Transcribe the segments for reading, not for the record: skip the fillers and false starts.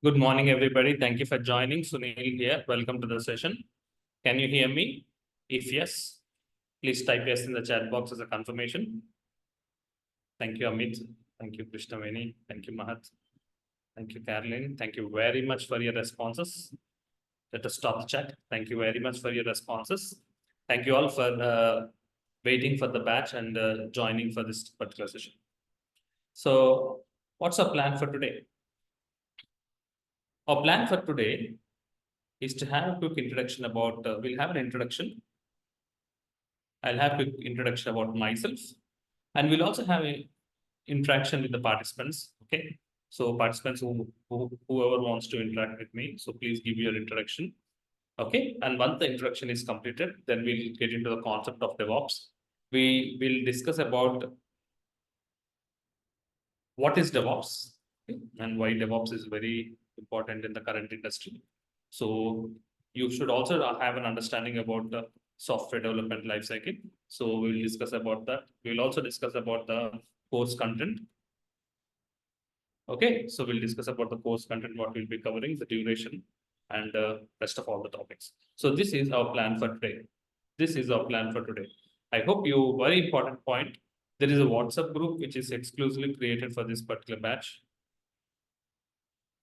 Good morning, everybody. Thank you for joining. Sunil here. Welcome to the session. Can you hear me? If yes, please type yes in the chat box as a confirmation. Thank you, Amit. Thank you, Krishnaveni. Thank you, Mahat. Thank you, Caroline. Thank you very much for your responses. Let us stop the chat. Thank you very much for your responses. Thank you all for waiting for the batch and joining for this particular session. So, what's our plan for today? Our plan for today is to have a quick introduction about, we'll have an introduction. I'll have a quick introduction about myself, and we'll also have an interaction with the participants, okay? So participants whoever wants to interact with me, so please give your introduction, okay? And once the introduction is completed, then we'll get into the concept of DevOps. We will discuss about what is DevOps, okay? And why DevOps is very important in the current industry. So you should also have an understanding about the software development lifecycle. So we'll discuss about that. We'll also discuss about the course content. Okay, so we'll discuss about the course content, what we'll be covering, the duration, and rest of all the topics. So this is our plan for today. This is our plan for today. I hope you, very important point, there is a WhatsApp group which is exclusively created for this particular batch.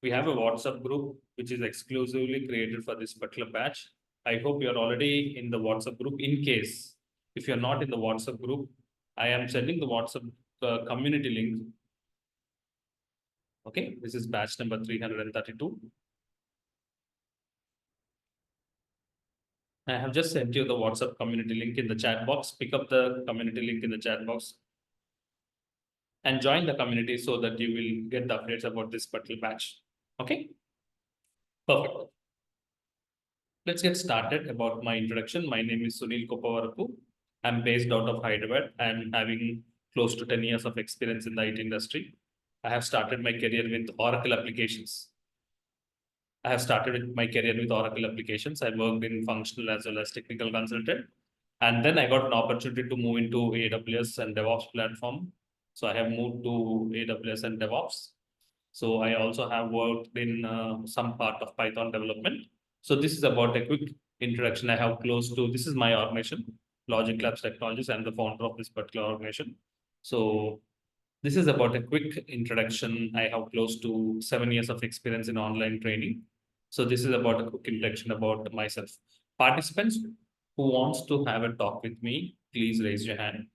We have a WhatsApp group which is exclusively created for this particular batch. I hope you're already in the WhatsApp group. In case, if you're not in the WhatsApp group, I am sending the WhatsApp community link. Okay, this is batch number 332. I have just sent you the WhatsApp community link in the chat box. Pick up the community link in the chat box and join the community so that you will get the updates about this particular batch. Okay, perfect. Let's get started about my introduction. My name is Sunil Kopavarapu. I'm based out of Hyderabad. I'm having close to 10 years of experience in the IT industry. I have started my career with Oracle applications. I worked in functional as well as technical consultant. And then I got an opportunity to move into AWS and DevOps platform. So I have moved to AWS and DevOps. So I also have worked in some part of Python development. So this is about a quick introduction. I have close to, this is my organization, Logic Labs Technologies. I'm the founder of this particular organization. So this is about a quick introduction. I have close to 7 years of experience in online training. So this is about a quick introduction about myself. Participants who wants to have a talk with me, please raise your hand.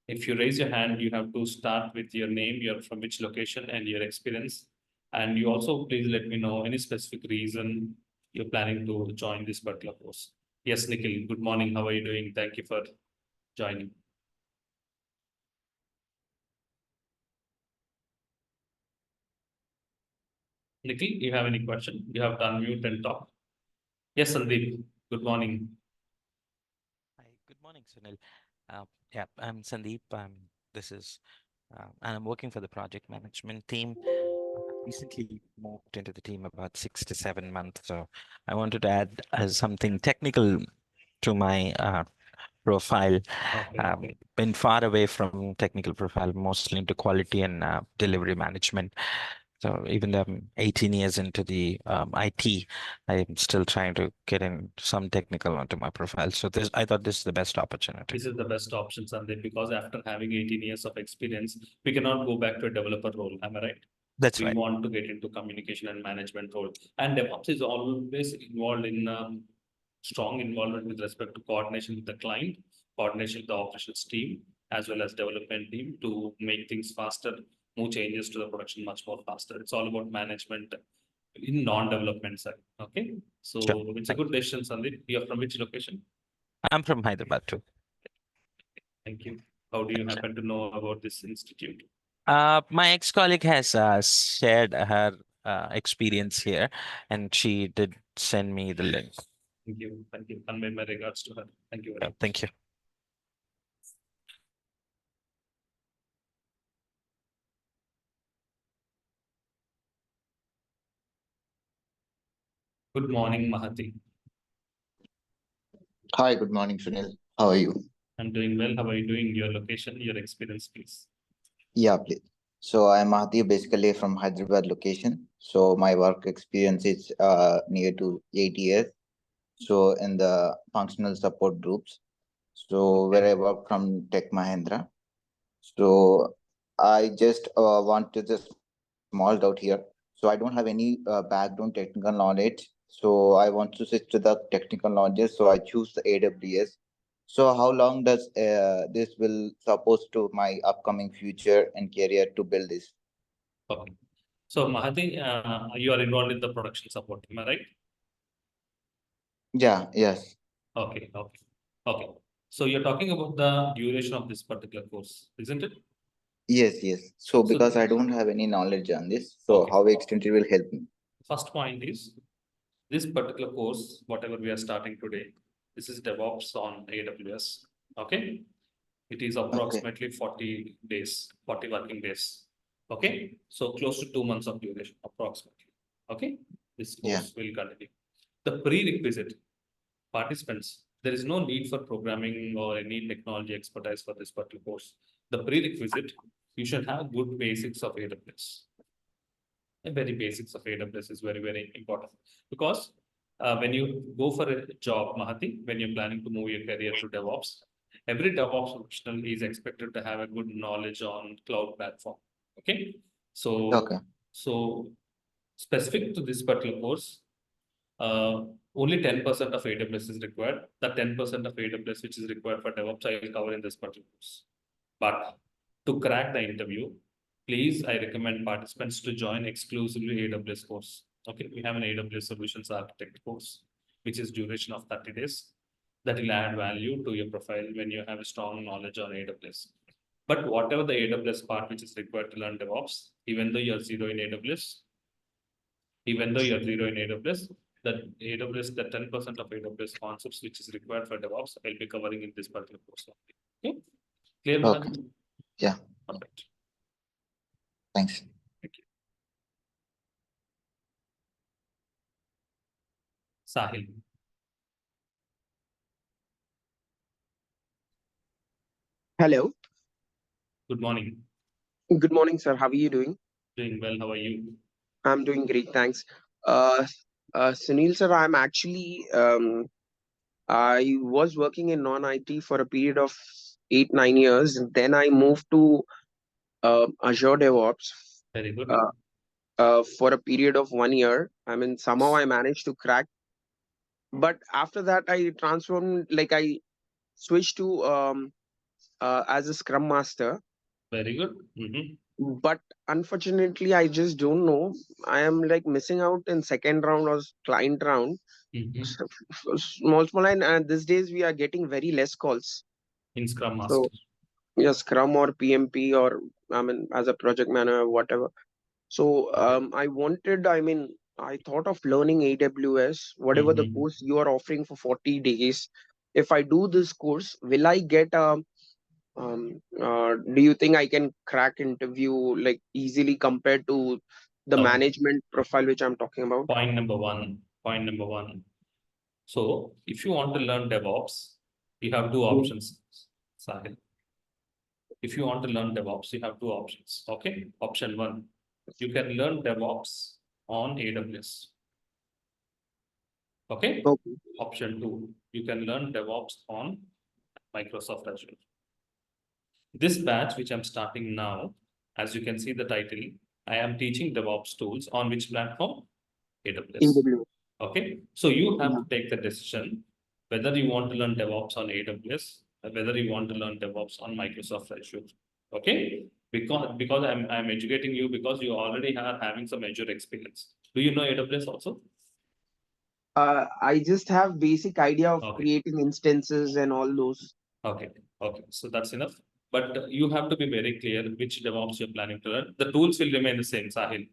If you raise your hand, you have to start with your name, you're from which location and your experience. And you also please let me know any specific reason you're planning to join this particular course. Yes, Nikhil, good morning. How are you doing? Thank you for joining. Nikhil, you have any question? You have to unmute and talk. Yes, Sandeep, good morning. Hi, good morning, Sunil. Yeah, I'm Sandeep. And I'm working for the project management team. Recently moved into the team about 6 to 7 months. So I wanted to add something technical to my profile. Okay. Been far away from technical profile, mostly into quality and delivery management. So even though I'm 18 years into the IT, I'm still trying to get in some technical onto my profile. So I thought this is the best opportunity. This is the best option, Sandeep, because after having 18 years of experience, we cannot go back to a developer role. Am I right? That's We right. want to get into communication and management role. And DevOps is always involved in strong involvement with respect to coordination with the client, coordination with the operations team, as well as development team to make things faster, move changes to the production much more faster. It's all about management in non-development side. Okay. So Sure. it's a good decision, Sandeep. You're from which location? I'm from Hyderabad too. Thank you. How do you happen to know about this institute? My ex-colleague has shared her experience here, and she did send me the link. Thank you. Thank you. Convey my regards to her. Thank you very much. Thank you. Good morning, Mahati. Hi, good morning, Sunil. How are you? I'm doing well. How are you doing? Your location, your experience, please. Yeah, please. So I'm Mahdi, basically from Hyderabad location. So my work experience is near to 8 years. So in the functional support groups. So where I work from Tech Mahindra. So I just want to just small doubt here. So I don't have any background technical knowledge. So I want to switch to the technical knowledge. So I choose the AWS. So how long does this will suppose to my upcoming future and career to build this? Okay. So Mahati, you are involved in the production support, am I right? Yeah, yes. Okay, okay, okay. So you're talking about the duration of this particular course, isn't it? Yes, yes. So So, because I don't have any knowledge on this, so okay. how extent it will help me? First point is this particular course, whatever we are starting today, this is DevOps on AWS. Okay. It is Okay. approximately 40 days, 40 working days. Okay. So close to 2 months of duration, approximately. Okay. This Yeah. course will continue. The prerequisite participants, there is no need for programming or any technology expertise for this particular course. The prerequisite, you should have good basics of AWS. The very basics of AWS is very, very important because when you go for a job, Mahati, when you're planning to move your career to DevOps, every DevOps professional is expected to have a good knowledge on cloud platform. Okay. So, Okay. so specific to this particular course, uh, only 10% of AWS is required. The 10% of AWS which is required for DevOps, I will cover in this particular course. But to crack the interview, please, I recommend participants to join exclusively AWS course. Okay, we have an AWS Solutions Architect course, which is duration of 30 days. That will add value to your profile when you have a strong knowledge on AWS. But whatever the AWS part which is required to learn DevOps, even though you're zero in AWS, the AWS, the 10% of AWS concepts which is required for DevOps, I'll be covering in this particular course. Okay, clear, Okay. Mahadi? Yeah. Perfect. Thanks. Thank you. Sahil, Hello. good morning. Good morning, sir. How are you doing? Doing well. How are you? I'm doing great, thanks. Uh, Sunil, sir, I was working in non-IT for a period of 8, 9 years. Then I moved to Azure Devops Very good. uh, for a period of 1 year. I mean, somehow I managed to crack. But after that, I transformed, like I switched to as a Scrum Master. Very good. Mm-hmm. But unfortunately, I just don't know. I am like missing out in second round or client round. Mm-hmm. Small, and these days we are getting very less calls. In Scrum So Master. yeah, Scrum or PMP or I mean as a project manager, whatever. So I thought of learning AWS, whatever the Mm-hmm. course you are offering for 40 days. If I do this course, will I get a do you think I can crack interview like easily compared to the Okay. management profile which I'm talking about? Point number one. Point number one. So, if you want to learn DevOps, you have two options, Sahil. If you want to learn DevOps, you have two options. Okay. Option one, you can learn DevOps on AWS. Okay. Okay. Option two, you can learn DevOps on Microsoft Azure. This batch, which I'm starting now, as you can see the title, I am teaching DevOps tools on which platform? AWS. AWS. Okay. So you have Yeah. to take the decision whether you want to learn DevOps on AWS or whether you want to learn DevOps on Microsoft Azure. Okay. Because I'm educating you because you already are having some Azure experience. Do you know AWS also? I just have basic idea of Okay. creating instances and all those. Okay. Okay. So that's enough. But you have to be very clear which DevOps you're planning to learn. The tools will remain the same, Sahil.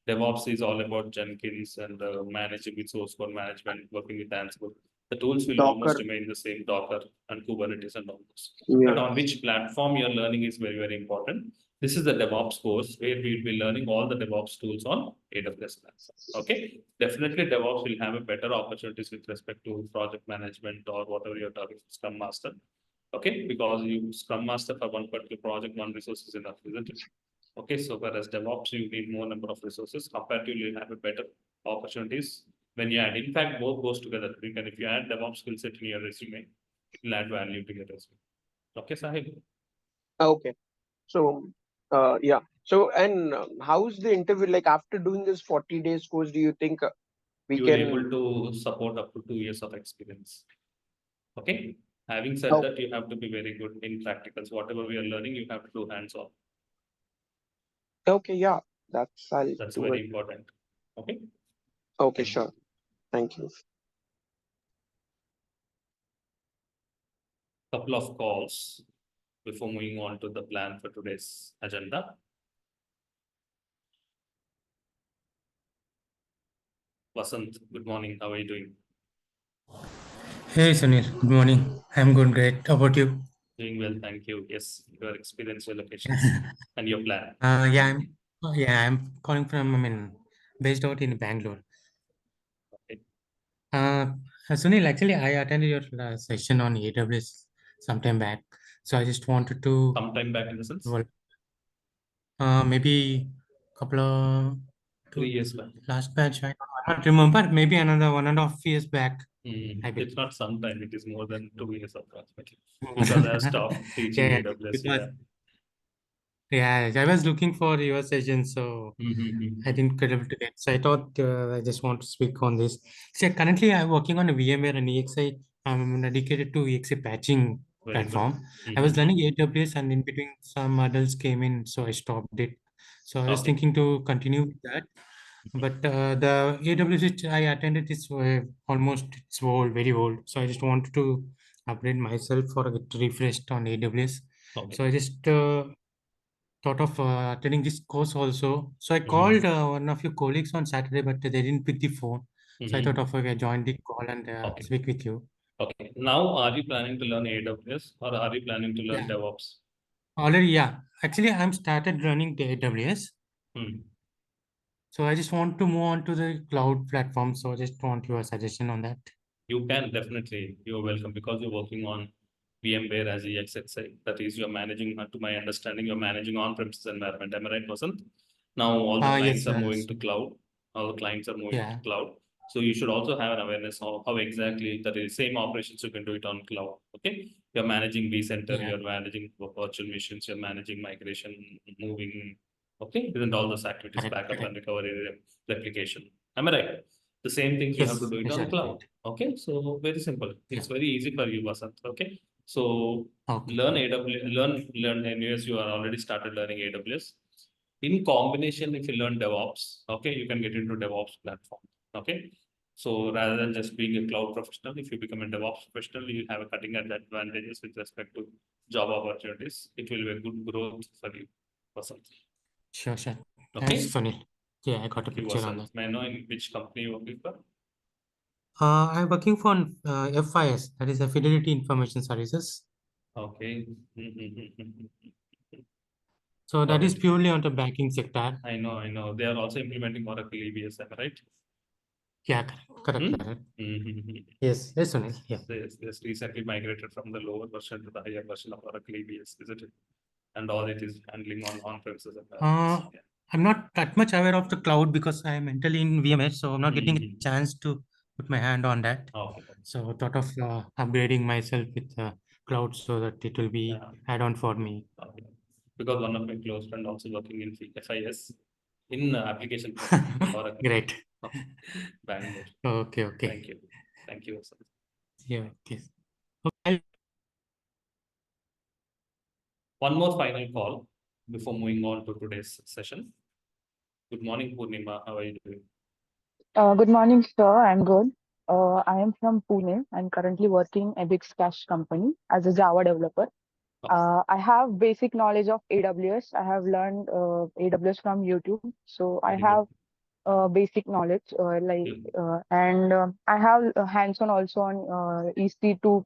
DevOps is all about Jenkins and managing with source code management, working with Ansible. The tools will almost Docker. remain the same, Docker and Kubernetes and all those. But Yeah. on which platform you're learning is very, very important. This is the DevOps course where we'll be learning all the DevOps tools on AWS platform. Okay. Definitely DevOps will have a better opportunities with respect to project management or whatever you're targeting, Scrum Master. Okay, because you Scrum Master for one particular project, one resource is enough, isn't it? Okay, so whereas DevOps, you need more number of resources. Comparatively, you have a better opportunities when you add. In fact, both goes together. If you add DevOps skill set in your resume, it will add value to your resume. Okay, Sahib. Okay. So, yeah. So, and how's the interview? Like after doing this 40 days course, do you think we You will able can? to support up to 2 years of experience. Okay. Having said Oh, that, you have to be very good in practicals. Whatever we are learning, you have to do hands-on. okay, yeah. I'll That's do it. very important. Okay. Okay, Thank you. sure. Thank you. Couple of calls before moving on to the plan for today's agenda. Vasant, good morning. How are you doing? Hey Sunil, good morning. I'm good, great. How about you? Doing well, thank you. Yes, your experience, your locations, and your plan. I'm calling from, based out in Bangalore. Okay. Sunil, actually, I attended your session on AWS sometime back. So I just wanted to, Sometime back in the sense, well, maybe couple of, 3 years back. last batch, I don't remember, maybe another 1.5 years back, I believe. It's not sometime, it is more than 2 years approximately. Because I stopped teaching Yeah, AWS. because yeah, I was looking for your session, so I didn't get able to get. So I thought I just want to speak on this. So currently I'm working on a VMware and EXI. I'm dedicated to EXI patching Very good. platform. I was learning AWS and in between some adults came in, so I stopped it. So I was Okay. thinking to continue with that. But the AWS which I attended is almost it's old, very old. So I just wanted to upgrade myself or get refreshed on AWS. Okay. So I just thought of attending this course also. So I Mhm. called one of your colleagues on Saturday, but they didn't pick the phone. So I thought Mhm. of I joined the call and Okay. speak with you. Okay. Now, are you planning to learn AWS or are you planning to learn Yeah. DevOps? Already, yeah. Actually, I'm started learning the AWS. Hmm. So I just want to move on to the cloud platform. So I just want your suggestion on that. You can definitely, you're welcome because you're working on VMware as EXXI. That is, you're managing, to my understanding, you're managing on-premises environment. Am I right, Vasant? Now all the Yes, clients are moving sir. to cloud. All the clients are moving to Yeah. cloud. So you should also have an awareness of how exactly that is same operations you can do it on cloud. Okay. You're managing vCenter, Yeah. you're managing virtual machines, you're managing migration, moving. Okay. Isn't all those activities, Correct. backup and Correct. recovery, replication. Am I right? The same things you have to Yes. do it Yes, on sir. cloud. Right. Okay, so very simple. It's Yeah. very easy for you, Vasant. Okay, so Okay. learn AWS, learn AWS. You are already started learning AWS. In combination, if you learn DevOps, okay, you can get into DevOps platform. Okay, so rather than just being a cloud professional, if you become a DevOps professional, you have a cutting edge advantages with respect to job opportunities. It will be a good growth for you, Vasant. Sure, sure. Thanks, Okay, Sunil. Yeah, I got a thank you, picture on Vasant. that. May I know in which company you working for? I'm working for FIS, that is a Fidelity Information Services. Okay. So Got that is it. purely on the banking sector. I know. They are also implementing Oracle EBS, am I right? Yeah, correct, Hmm? correct. Mhm. Yes, yes, Sunil. Yeah. They recently migrated from the lower version to the higher version of Oracle EBS, isn't it? And all it is handling on on-premises environments. Uh, Yeah. I'm not that much aware of the cloud because I'm mentally in VMS, so I'm not getting a Mhm. chance to put my hand on that. Okay. So thought of upgrading myself with cloud so that it will be Yeah. add-on for me. Okay. Because one of my close friend also working in FIS in application programming, Oracle, Great. Bangalore. Okay, okay. Thank you. Thank you. Sir. Yeah, okay. Okay. One more final call before moving on to today's session. Good morning, Purnima. How are you doing? Good morning, sir. I'm good. I am from Pune. I'm currently working at Big Cash company as a Java developer. I have basic knowledge of AWS. I have learned AWS from YouTube, so I Very good. have basic knowledge. And I have hands-on also on EC2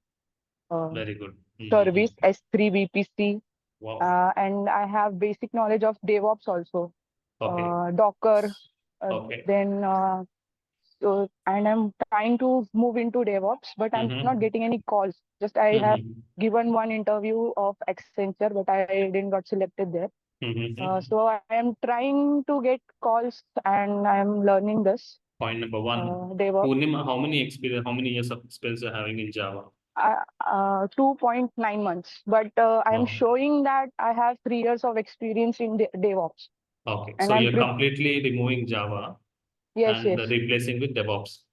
Very good. service S3 VPC, Wow. and I have basic knowledge of DevOps also, Okay. Docker. Okay. Then So, and I'm trying to move into DevOps, but I'm not getting any calls. Just I have given one interview of Accenture, but I didn't got selected there. So I am trying to get calls and I am learning this. Point number one. DevOps. Purnima, how many years of experience you're having in Java? 2.9 months, but I am Oh. showing that I have 3 years of experience in DevOps. Okay, And so I'm you're completely removing Java Yes, and yes. replacing with DevOps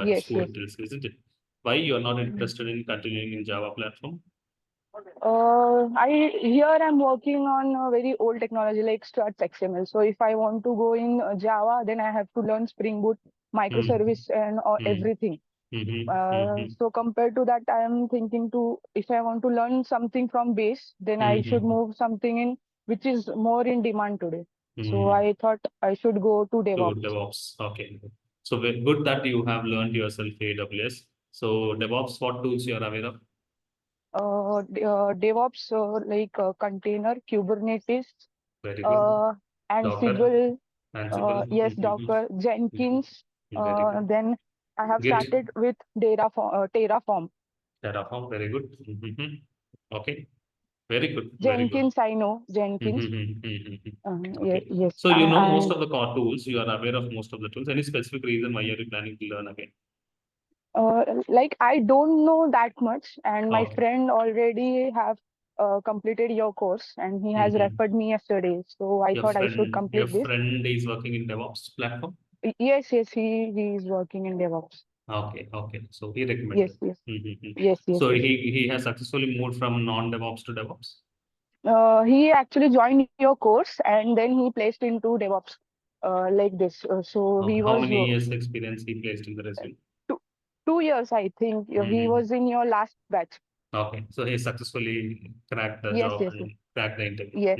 Yes, tool, yes. isn't it? Why you're not interested in continuing in Java platform? Here I'm working on a very old technology like Struts XML. So if I want to go in Java, then I have to learn Spring Boot, microservice, and everything. So compared to that, I am thinking if I want to learn something from base, then I should move something in which is more in demand today. So I thought I should go to DevOps. DevOps, okay. So good that you have learned yourself AWS. So DevOps, what tools you are aware of? DevOps, like container, Kubernetes, Very good. Ansible, Ansible. yes, Docker, Jenkins. Very good. Then I have Git. started with Terraform. Terraform, very good. Okay, very good. Jenkins, I know Jenkins. Okay. Yes. So you know most of the core tools. You are aware of most of the tools. Any specific reason why are you planning to learn again? Like I don't know that much, and my Okay. friend already have completed your course, and he has referred me yesterday. So I thought I should complete Your this. friend is working in DevOps platform? Yes, he is working in DevOps. Okay, okay. So he recommended. Yes, yes. So Yes. he has successfully moved from non-DevOps to DevOps? He actually joined your course and then he placed into DevOps like this. So he How was many years experience he placed in the resume? 2 years, I think. He was in your last batch. Okay, so he successfully cracked the Yes, job yes, and cracked the interview. yes.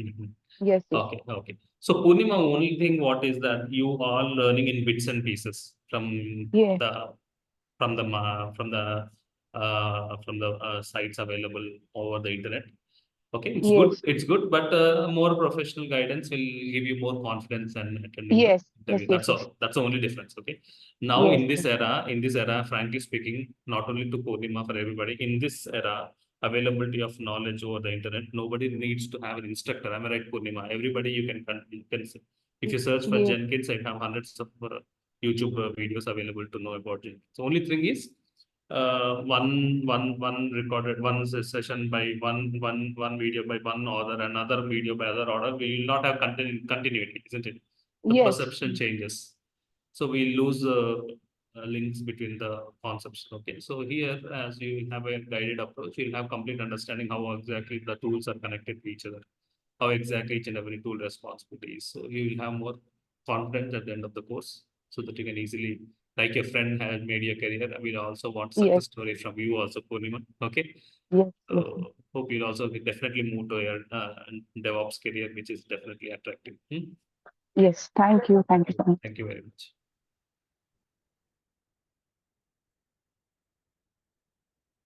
Yes. Okay, okay. So Purnima, only thing what is that you are learning in bits and pieces from Yeah. from the sites available over the internet. Okay, it's good. It's good, but more professional guidance will give you more confidence and attending the interview. That's all. That's the only difference. Okay. Now in this era, frankly speaking, not only to Purnima, for everybody in this era, availability of knowledge over the internet, nobody needs to have an instructor. Am I right, Purnima? Everybody you can if you search for Jenkins, I have hundreds of YouTube videos available to know about Jenkins. The only thing is one recorded one session by one video by one author, another video by other author will not have continuity, isn't it? The perception changes, so we lose links between the concepts. Okay, so here as you have a guided approach, you'll have complete understanding how exactly the tools are connected to each other, how exactly each and every tool responsibility is. So you will have more confidence at the end of the course, so that you can easily, like your friend has made your career, we also want success story from you also, Purnima. Okay. So hope you'll also definitely move to your DevOps career, which is definitely attractive. Yes, thank you. Thank you so much. Thank you very much.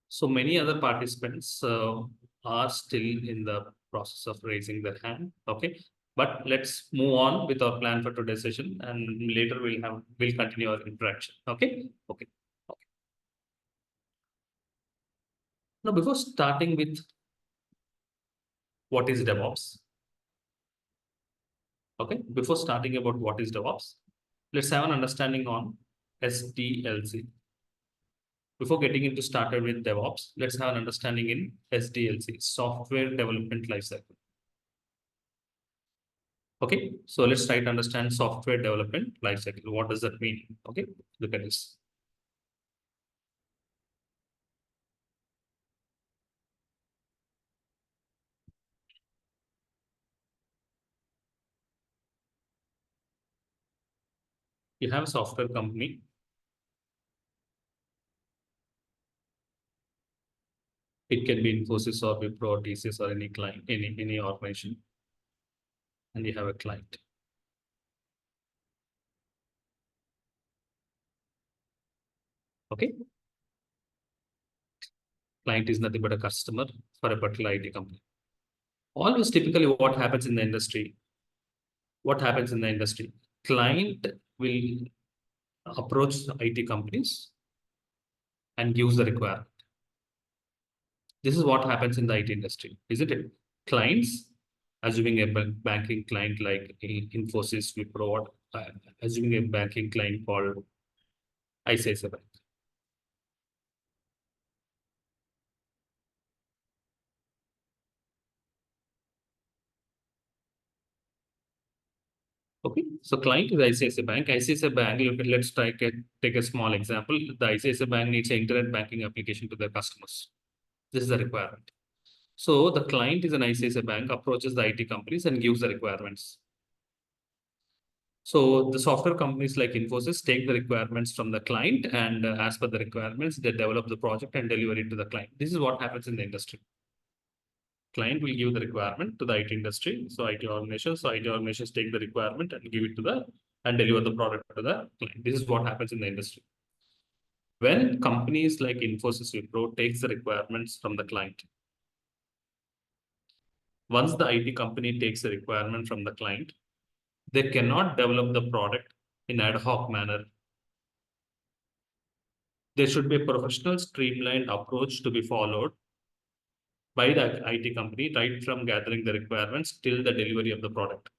So many other participants are still in the process of raising their hand. Okay, but let's move on with our plan for today's session, and later we'll continue our interaction. Okay. Now, before starting with what is DevOps, okay, before starting about what is DevOps, let's have an understanding on SDLC. Before getting into started with DevOps, let's have an understanding in SDLC, Software Development Lifecycle. Okay, so let's try to understand software development lifecycle. What does that mean? Okay, look at this. You have a software company. It can be Infosys or Wipro or TCS or any client, any organization. And you have a client. Okay. Client is nothing but a customer for a particular IT company. Always typically what happens in the industry? What happens in the industry? Client will approach IT companies and gives the requirement. This is what happens in the IT industry, isn't it? Clients assuming a banking client like Infosys, Wipro, assuming a banking client called ICICI Bank. Okay, so client is ICICI Bank. ICICI Bank, let's take a small example. The ICICI Bank needs an internet banking application to their customers. This is the requirement. So the client is an ICICI Bank, approaches the IT companies and gives the requirements. So the software companies like Infosys take the requirements from the client, and as per the requirements, they develop the project and deliver it to the client. This is what happens in the industry. Client will give the requirement to the IT industry. So IT organizations take the requirement and give it to and deliver the product to the client. This is what happens in the industry. When companies like Infosys, Wipro takes the requirements from the client, once the IT company takes the requirement from the client, they cannot develop the product in ad hoc manner. There should be a professional, streamlined approach to be followed by the IT company, right from gathering the requirements till the delivery of the product.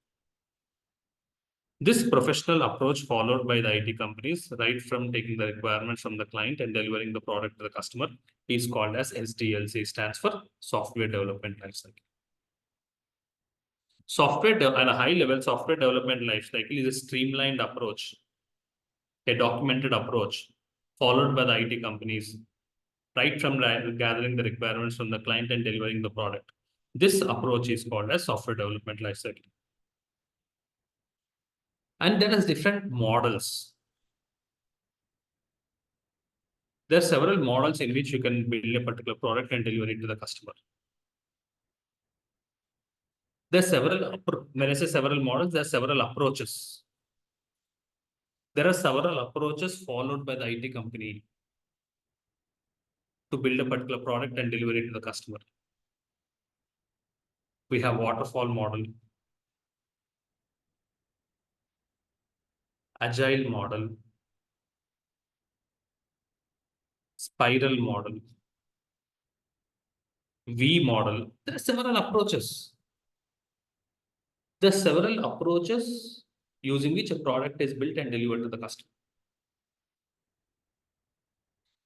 This professional approach followed by the IT companies, right from taking the requirements from the client and delivering the product to the customer, is called as SDLC, stands for Software Development Lifecycle. At a high level, software development lifecycle is a streamlined approach, a documented approach followed by the IT companies, right from gathering the requirements from the client and delivering the product. This approach is called as software development lifecycle. And there are different models. There are several models in which you can build a particular product and deliver it to the customer. There are several, when I say several models, there are several approaches. There are several approaches followed by the IT company to build a particular product and deliver it to the customer. We have waterfall model, agile model, spiral model, V model. There are several approaches. There are several approaches using which a product is built and delivered to the customer.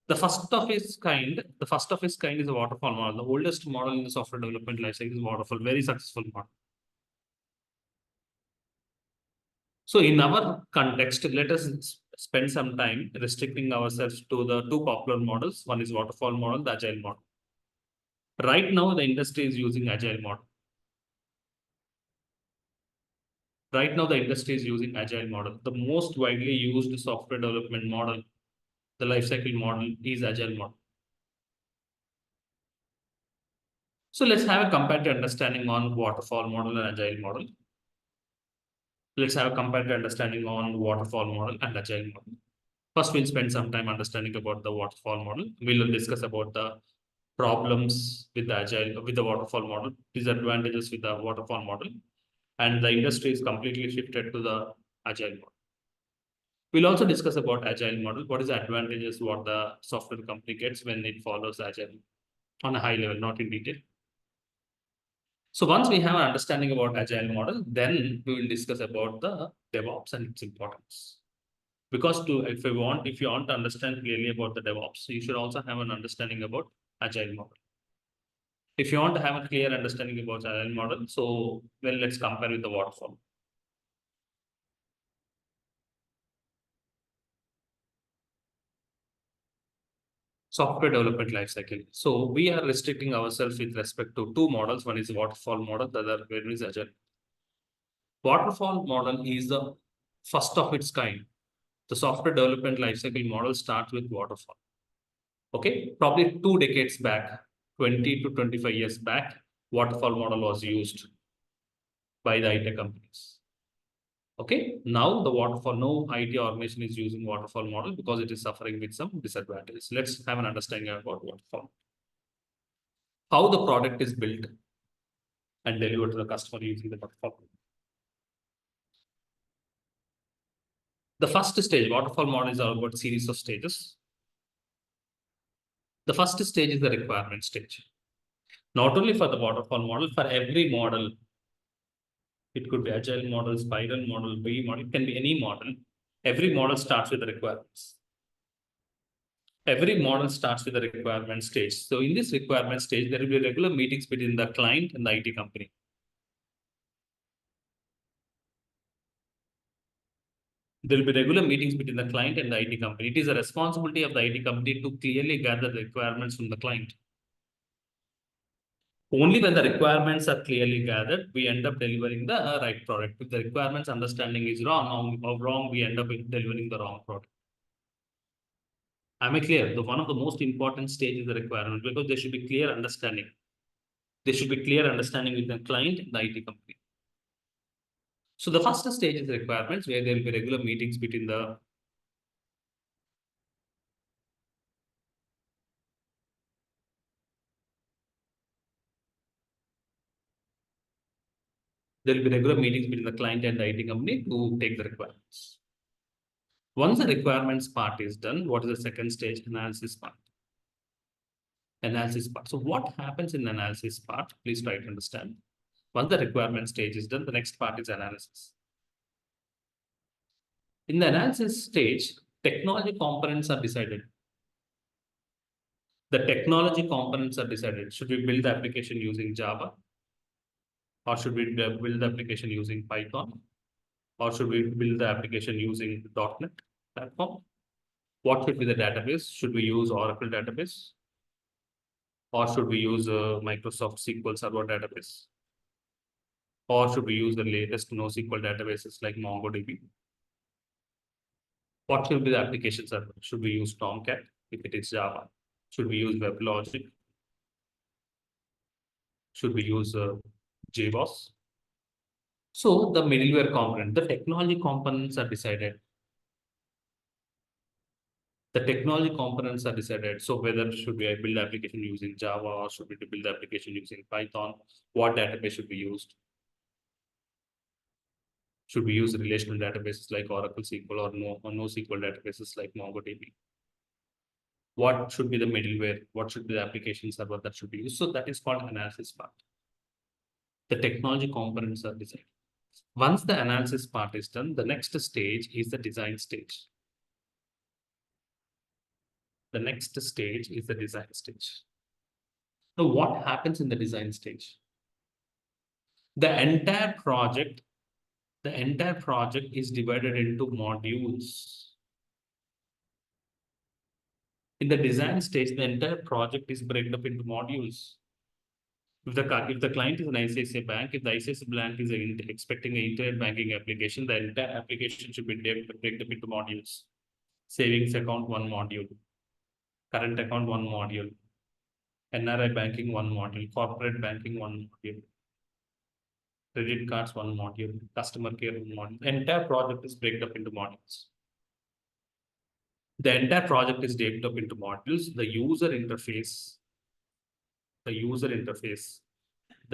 The first of its kind is a waterfall model. The oldest model in the software development lifecycle is waterfall, very successful model. So in our context, let us spend some time restricting ourselves to the two popular models. One is waterfall model, the agile model. Right now, the industry is using agile model. Right now, the industry is using agile model. The most widely used software development model, the lifecycle model, is agile model. So let's have a comparative understanding on waterfall model and agile model. Let's have a comparative understanding on waterfall model and agile model. First, we'll spend some time understanding about the waterfall model. We'll discuss about the problems with the waterfall model, disadvantages with the waterfall model, and the industry is completely shifted to the agile model. We'll also discuss about agile model. What is the advantages, what the software company gets when it follows agile on a high level, not in detail. So once we have an understanding about agile model, then we will discuss about the DevOps and its importance. Because if you want to understand clearly about the DevOps, you should also have an understanding about agile model. If you want to have a clear understanding about agile model, so well, let's compare with the waterfall. Software development lifecycle. So we are restricting ourselves with respect to two models. One is the waterfall model, the other one is agile. Waterfall model is the first of its kind. The software development lifecycle model starts with waterfall. Okay, probably 2 decades back, 20 to 25 years back, waterfall model was used by the IT companies. Okay, now no IT organization is using waterfall model because it is suffering with some disadvantages. Let's have an understanding about waterfall. How the product is built and delivered to the customer using the waterfall. The first stage, waterfall model is all about series of stages. The first stage is the requirement stage. Not only for the waterfall model, for every model, It could be agile model, spiral model, V model, it can be any model. Every model starts with the requirements. Every model starts with the requirement stage. So in this requirement stage, there will be regular meetings between the client and the IT company. There will be regular meetings between the client and the IT company. It is a responsibility of the IT company to clearly gather the requirements from the client. Only when the requirements are clearly gathered, we end up delivering the right product. If the requirements understanding is wrong, we end up delivering the wrong product. Am I clear? One of the most important stages is the requirement, because there should be clear understanding. There should be clear understanding with the client and the IT company. So the first stage is the requirements, where there will be regular meetings between the client and the IT company to take the requirements. Once the requirements part is done, what is the second stage? Analysis part. Analysis part. So what happens in the analysis part? Please try to understand. Once the requirement stage is done, the next part is analysis. In the analysis stage, technology components are decided. The technology components are decided. Should we build the application using Java? Or should we build the application using Python? Or should we build the application using .NET platform? What should be the database? Should we use Oracle database? Or should we use Microsoft SQL Server database? Or should we use the latest NoSQL databases like MongoDB? What should be the application server? Should we use Tomcat if it is Java? Should we use WebLogic? Should we use JBoss? So the middleware component, the technology components are decided. The technology components are decided. So whether should we build the application using Java, or should we build the application using Python? What database should be used? Should we use relational databases like Oracle SQL or NoSQL databases like MongoDB? What should be the middleware? What should be the application server that should be used? So that is called analysis part. The technology components are decided. Once the analysis part is done, the next stage is the design stage. The next stage is the design stage. Now, what happens in the design stage? The entire project is divided into modules. In the design stage, the entire project is broken up into modules. If the client is an ICICI bank, if the ICICI bank is expecting an internet banking application, the entire application should be broken up into modules. Savings account, one module. Current account, one module. NRI banking, one module. Corporate banking, one module. Credit cards, one module. Customer care, one module. The entire project is broken up into modules. The entire project is broken up into modules. The user interface, the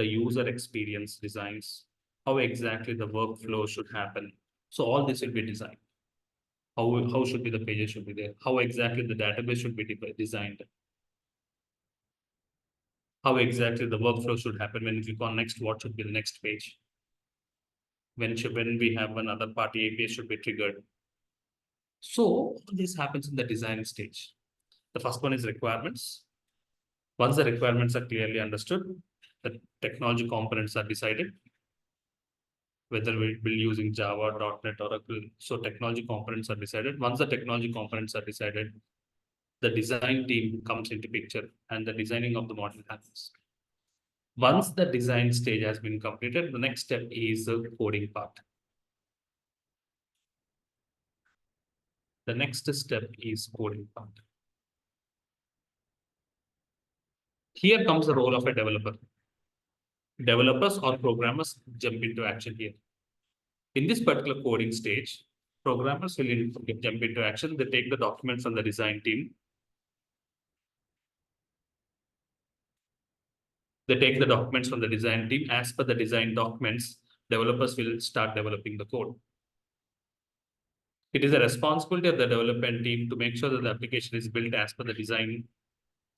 user experience designs, how exactly the workflow should happen. So all this will be designed. How should be the pages should be there? How exactly the database should be designed? How exactly the workflow should happen? When you click on next, what should be the next page? When we have another party API should be triggered. So this happens in the design stage. The first one is requirements. Once the requirements are clearly understood, the technology components are decided, whether we will using Java, .NET, Oracle. So technology components are decided. Once the technology components are decided, the design team comes into picture and the designing of the model happens. Once the design stage has been completed, the next step is the coding part. The next step is coding part. Here comes the role of a developer. Developers or programmers jump into action here. In this particular coding stage, programmers will jump into action. They take the documents from the design team. They take the documents from the design team. As per the design documents, developers will start developing the code. It is a responsibility of the development team to make sure that the application is built as per the design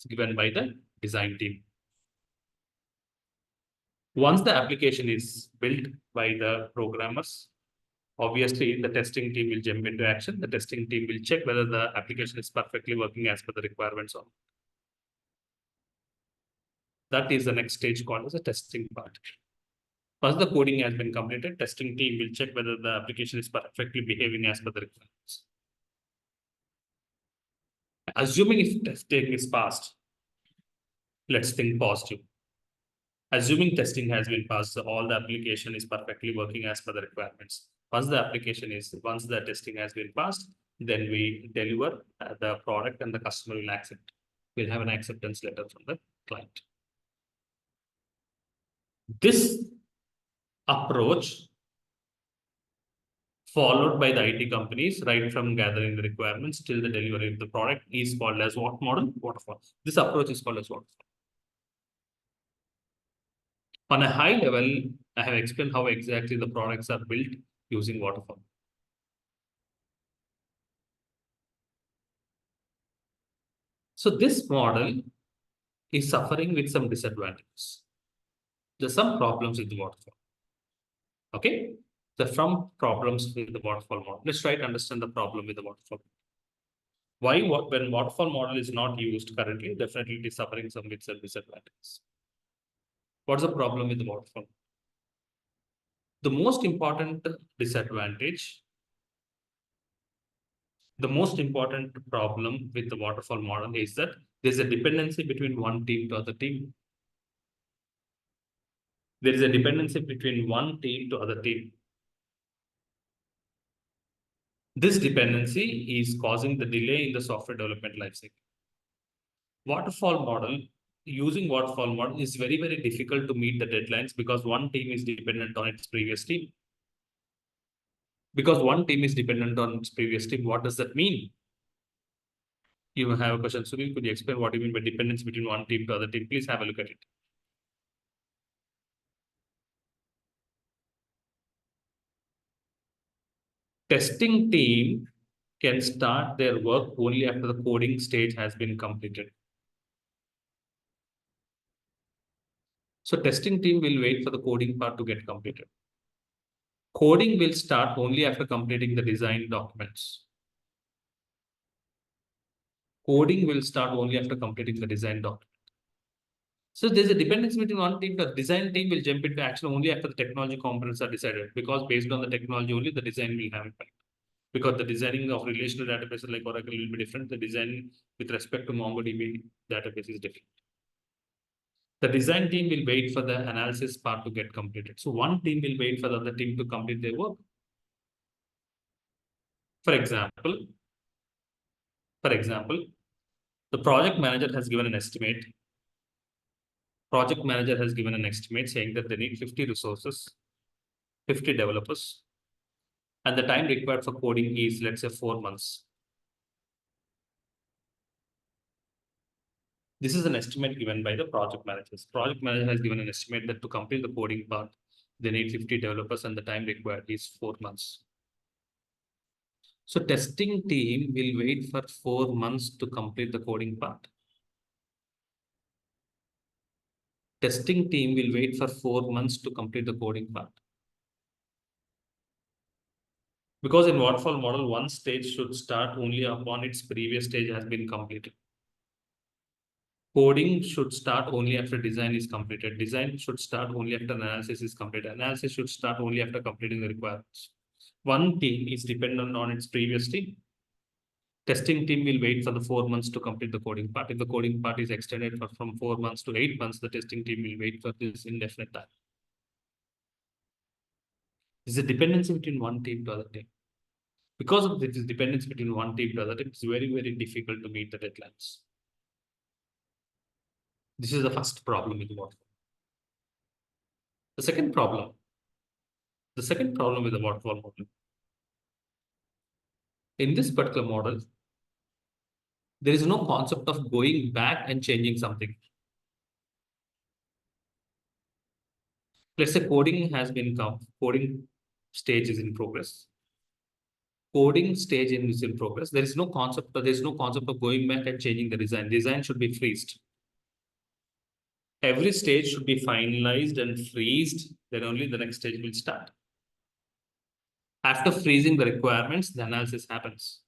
given by the design team. Once the application is built by the programmers, obviously the testing team will jump into action. The testing team will check whether the application is perfectly working as per the requirements or not. That is the next stage called as a testing part. Once the coding has been completed, testing team will check whether the application is perfectly behaving as per the requirements. Assuming if testing is passed, let's think positive. Assuming testing has been passed, so all the application is perfectly working as per the requirements. Once the testing has been passed, then we deliver the product and the customer will accept. We'll have an acceptance letter from the client. This approach followed by the IT companies right from gathering the requirements till the delivery of the product is called as what model? Waterfall. This approach is called as waterfall. On a high level, I have explained how exactly the products are built using waterfall. So this model is suffering with some disadvantages. There's some problems with the waterfall. Okay, from problems with the waterfall model. Let's try to understand the problem with the waterfall. Why, when waterfall model is not used currently, definitely it is suffering some with some disadvantages. What's the problem with the waterfall? The most important disadvantage, the most important problem with the waterfall model is that there's a dependency between one team to other team. There is a dependency between one team to other team. This dependency is causing the delay in the software development lifecycle. Using waterfall model is very, very difficult to meet the deadlines because one team is dependent on its previous team. Because one team is dependent on its previous team, what does that mean? You have a question, Sunil, could you explain what you mean by dependence between one team to other team? Please have a look at it. Testing team can start their work only after the coding stage has been completed. So testing team will wait for the coding part to get completed. Coding will start only after completing the design documents. Coding will start only after completing the design document. So there's a dependency between one team. The design team will jump into action only after the technology components are decided, because based on the technology only the design will have impact. Because the designing of relational databases like Oracle will be different. The design with respect to MongoDB database is different. The design team will wait for the analysis part to get completed. So one team will wait for the other team to complete their work. For example, the project manager has given an estimate. Project manager has given an estimate saying that they need 50 resources, 50 developers, and the time required for coding is, let's say, 4 months. This is an estimate given by the project managers. Project manager has given an estimate that to complete the coding part, they need 50 developers and the time required is 4 months. So testing team will wait for 4 months to complete the coding part. Testing team will wait for 4 months to complete the coding part. Because in waterfall model, one stage should start only upon its previous stage has been completed. Coding should start only after design is completed. Design should start only after analysis is completed. Analysis should start only after completing the requirements. One team is dependent on its previous team. Testing team will wait for the 4 months to complete the coding part. If the coding part is extended from 4 months to 8 months, the testing team will wait for this indefinite time. This is a dependency between one team to other team. Because of this dependency between one team to other team, it's very, very difficult to meet the deadlines. This is the first problem with waterfall. The second problem with the waterfall model. In this particular model, there is no concept of going back and changing something. Let's say coding stage is in progress. Coding stage is in progress. There is no concept of going back and changing the design. Design should be freezed. Every stage should be finalized and freezed, then only the next stage will start. After freezing the requirements, the analysis happens.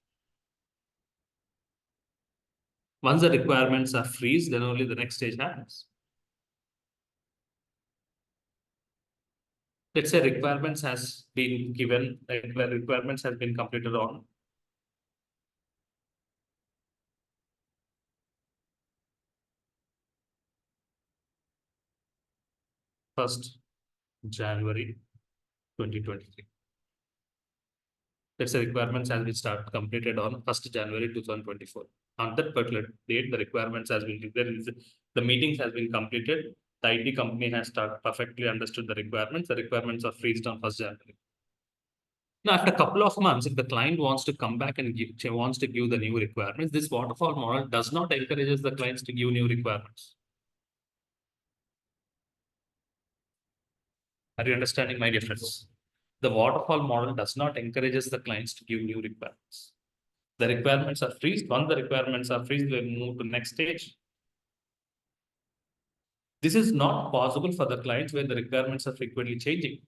Once the requirements are freezed, then only the next stage happens. Let's say requirements has been given, requirements has been completed on January 1st, 2023. Let's say requirements has been completed on January 1st, 2024. On that particular date, the requirements has been the meetings has been completed. The IT company has perfectly understood the requirements. The requirements are freezed on January 1st. Now, after a couple of months, if the client wants to come back and wants to give the new requirements, this waterfall model does not encourage the clients to give new requirements. Are you understanding my difference? The waterfall model does not encourage the clients to give new requirements. The requirements are freezed. Once the requirements are freezed, we move to the next stage. This is not possible for the clients where the requirements are frequently changing.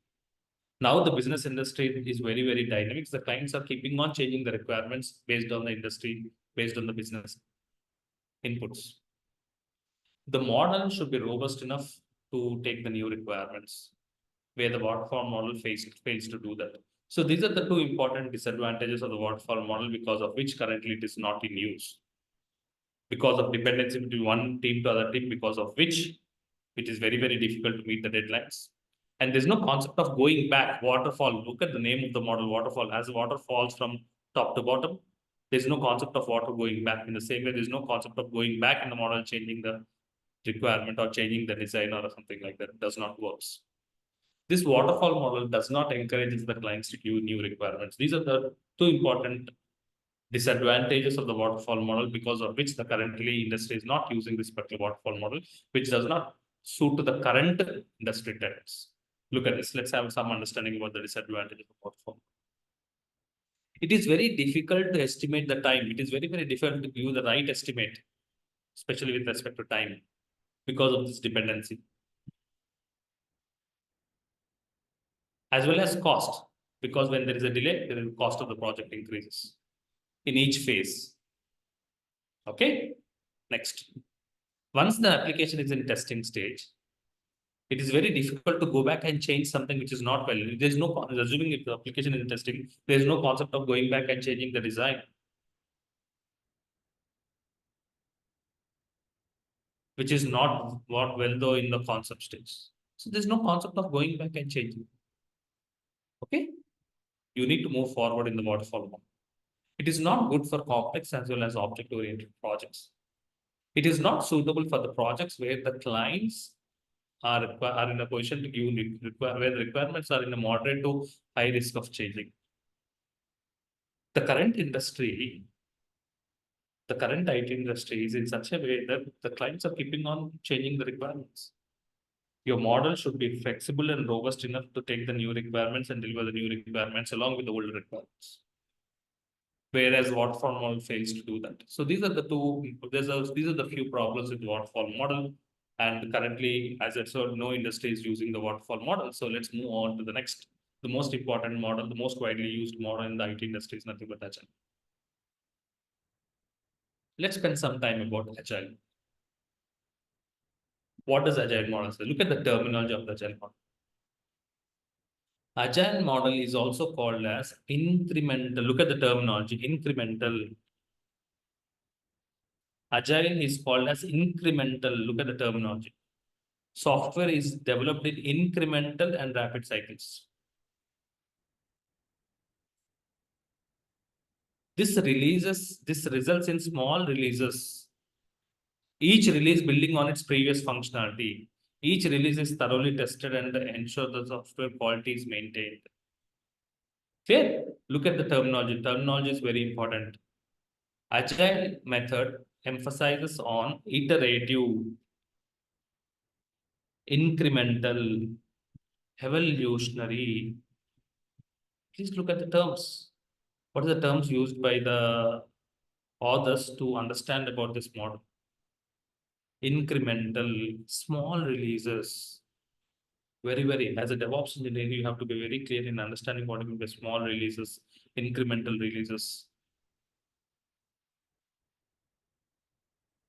Now the business industry is very, very dynamic. The clients are keeping on changing the requirements based on the industry, based on the business inputs. The model should be robust enough to take the new requirements, where the waterfall model fails to do that. So these are the two important disadvantages of the waterfall model, because of which currently it is not in use. Because of dependency between one team to other team, because of which it is very, very difficult to meet the deadlines. And there's no concept of going back. Waterfall, look at the name of the model, waterfall. As water falls from top to bottom, there's no concept of water going back. In the same way, there's no concept of going back in the model, changing the requirement or changing the design or something like that. It does not work. This waterfall model does not encourage the clients to give new requirements. These are the two important disadvantages of the waterfall model, because of which the currently industry is not using this particular waterfall model, which does not suit to the current industry trends. Look at this. Let's have some understanding about the disadvantages of waterfall. It is very difficult to estimate the time. It is very, very difficult to give the right estimate, especially with respect to time, because of this dependency. As well as cost, because when there is a delay, the cost of the project increases in each phase. Okay, next. Once the application is in testing stage, it is very difficult to go back and change something which is not valid. There's no, assuming if the application is in testing, there's no concept of going back and changing the design, which is not what well though in the concept stage. So there's no concept of going back and changing. Okay, you need to move forward in the waterfall model. It is not good for complex as well as object-oriented projects. It is not suitable for the projects where the clients are in a position to give where the requirements are in a moderate to high risk of changing. The current industry, the current IT industry is in such a way that the clients are keeping on changing the requirements. Your model should be flexible and robust enough to take the new requirements and deliver the new requirements along with the older requirements. Whereas waterfall model fails to do that. So these are the these are the few problems with the waterfall model. And currently, as I said, no industry is using the waterfall model. So let's move on to the next. The most important model, the most widely used model in the IT industry is nothing but Agile. Let's spend some time about Agile. What does Agile model say? Look at the terminology of the Agile model. Agile model is also called as incremental. Look at the terminology, incremental. Agile is called as incremental. Look at the terminology. Software is developed in incremental and rapid cycles. This results in small releases. Each release building on its previous functionality. Each release is thoroughly tested and ensure the software quality is maintained. Clear? Look at the terminology. Terminology is very important. Agile method emphasizes on iterative, incremental, evolutionary. Please look at the terms. What are the terms used by the authors to understand about this model? incremental, small releases. Very, as a DevOps engineer, you have to be very clear in understanding what mean by small releases, incremental releases.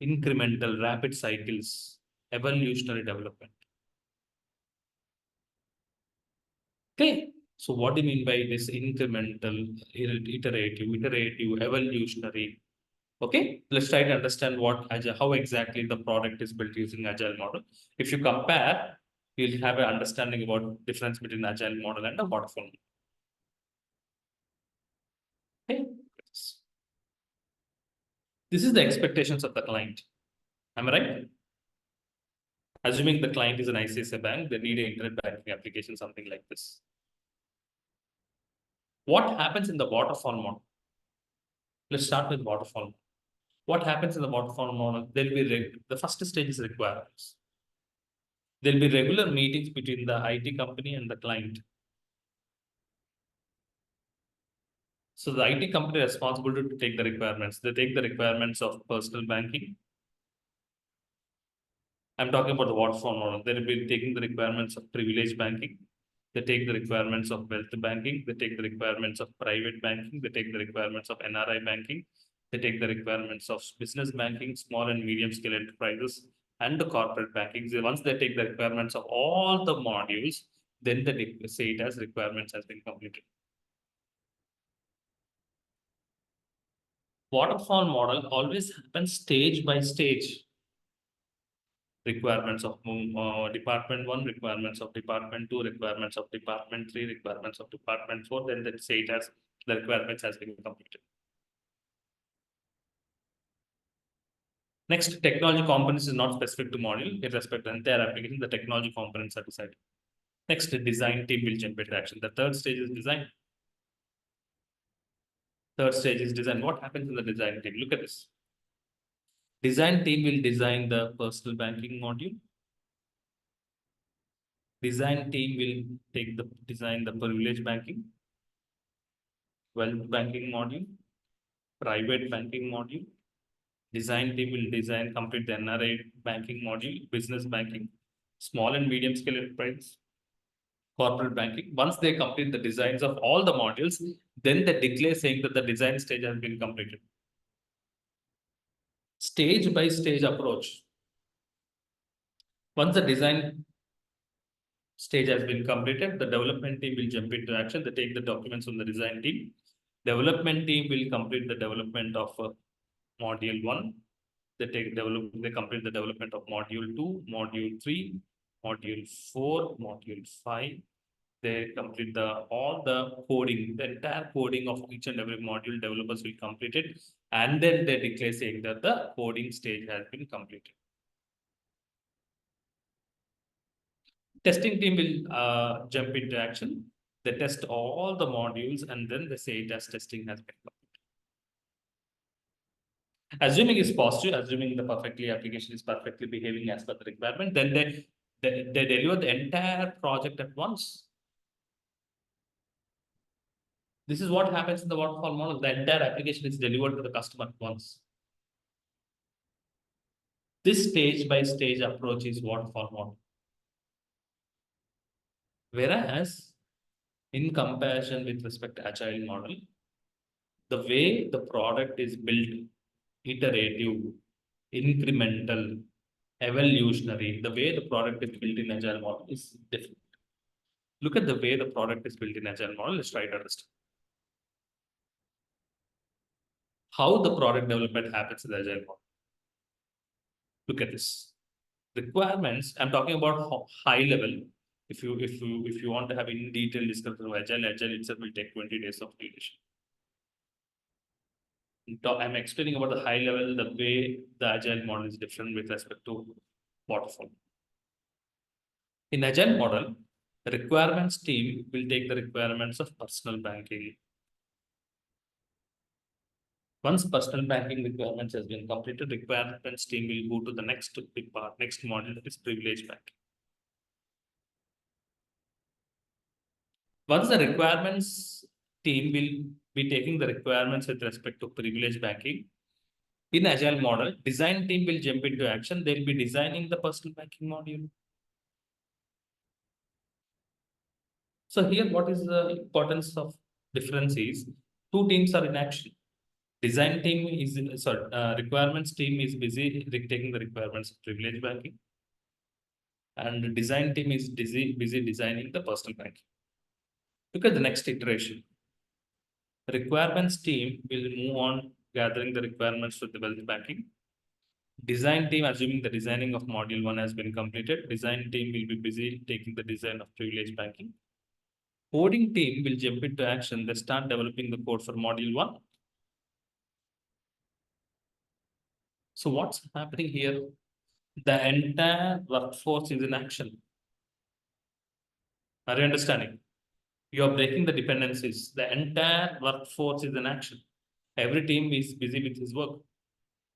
Incremental, rapid cycles, evolutionary development. Okay, so what do you mean by this incremental, iterative, evolutionary? Okay, let's try to understand what Agile, how exactly the product is built using Agile model. If you compare, you'll have an understanding about difference between Agile model and a Waterfall. Okay, this is the expectations of the client. Am I right? Assuming the client is an ICICI bank, they need an internet banking application, something like this. What happens in the Waterfall model? Let's start with Waterfall. What happens in the Waterfall model? There'll be the first stage is requirements. There'll be regular meetings between the IT company and the client. So the IT company is responsible to take the requirements. They take the requirements of personal banking. I'm talking about the Waterfall model. They'll be taking the requirements of privileged banking. They take the requirements of wealth banking. They take the requirements of private banking. They take the requirements of NRI banking. They take the requirements of business banking, small and medium scale enterprises, and the corporate banking. So once they take the requirements of all the modules, then they say it as requirements has been completed. Waterfall model always happens stage by stage. Requirements of department 1, requirements of department 2, requirements of department 3, requirements of department 4, then they say it as the requirements has been completed. Next, technology components is not specific to module. With respect to entire application, the technology components are decided. Next, the design team will jump into action. The third stage is design. Third stage is design. What happens in the design team? Look at this. Design team will design the personal banking module. Design team will design the privilege banking, wealth banking module, private banking module. Design team will complete the NRI banking module, business banking, small and medium scale enterprise, corporate banking. Once they complete the designs of all the modules, then they declare saying that the design stage has been completed. Stage by stage approach. Once the design stage has been completed, the development team will jump into action. They take the documents from the design team. Development team will complete the development of module 1. They complete the development of module 2, module 3, module 4, module 5. They complete all the coding, the entire coding of each and every module. Developers will complete it, and then they declare saying that the coding stage has been completed. Testing team will jump into action. They test all the modules, and then they say it as testing has been completed. Assuming it's positive, assuming the application is perfectly behaving as per the requirement, then they deliver the entire project at once. This is what happens in the waterfall model. The entire application is delivered to the customer at once. This stage by stage approach is waterfall model. Whereas, in comparison with respect to agile model, the way the product is built, iterative, incremental, evolutionary, the way the product is built in agile model is different. Look at the way the product is built in agile model. Let's try to understand how the product development happens in the agile model. Look at this. Requirements, I'm talking about high level. If you want to have in detail discussion of agile itself will take 20 days of duration. I'm explaining about the high level, the way the agile model is different with respect to waterfall. In agile model, the requirements team will take the requirements of personal banking. Once personal banking requirements has been completed, requirements team will go to the next big part, next module, that is privileged banking. Once the requirements team will be taking the requirements with respect to privileged banking, In Agile model, design team will jump into action. They'll be designing the personal banking module. So here, what is the importance of difference is two teams are in action. Design team is requirements team is busy taking the requirements of privilege banking, and the design team is busy designing the personal banking. Look at the next iteration. The requirements team will move on gathering the requirements for the wealth banking. Design team, assuming the designing of module 1 has been completed, design team will be busy taking the design of privilege banking. Coding team will jump into action. They start developing the code for module 1. So what's happening here? The entire workforce is in action. Are you understanding? You are breaking the dependencies. The entire workforce is in action. Every team is busy with his work.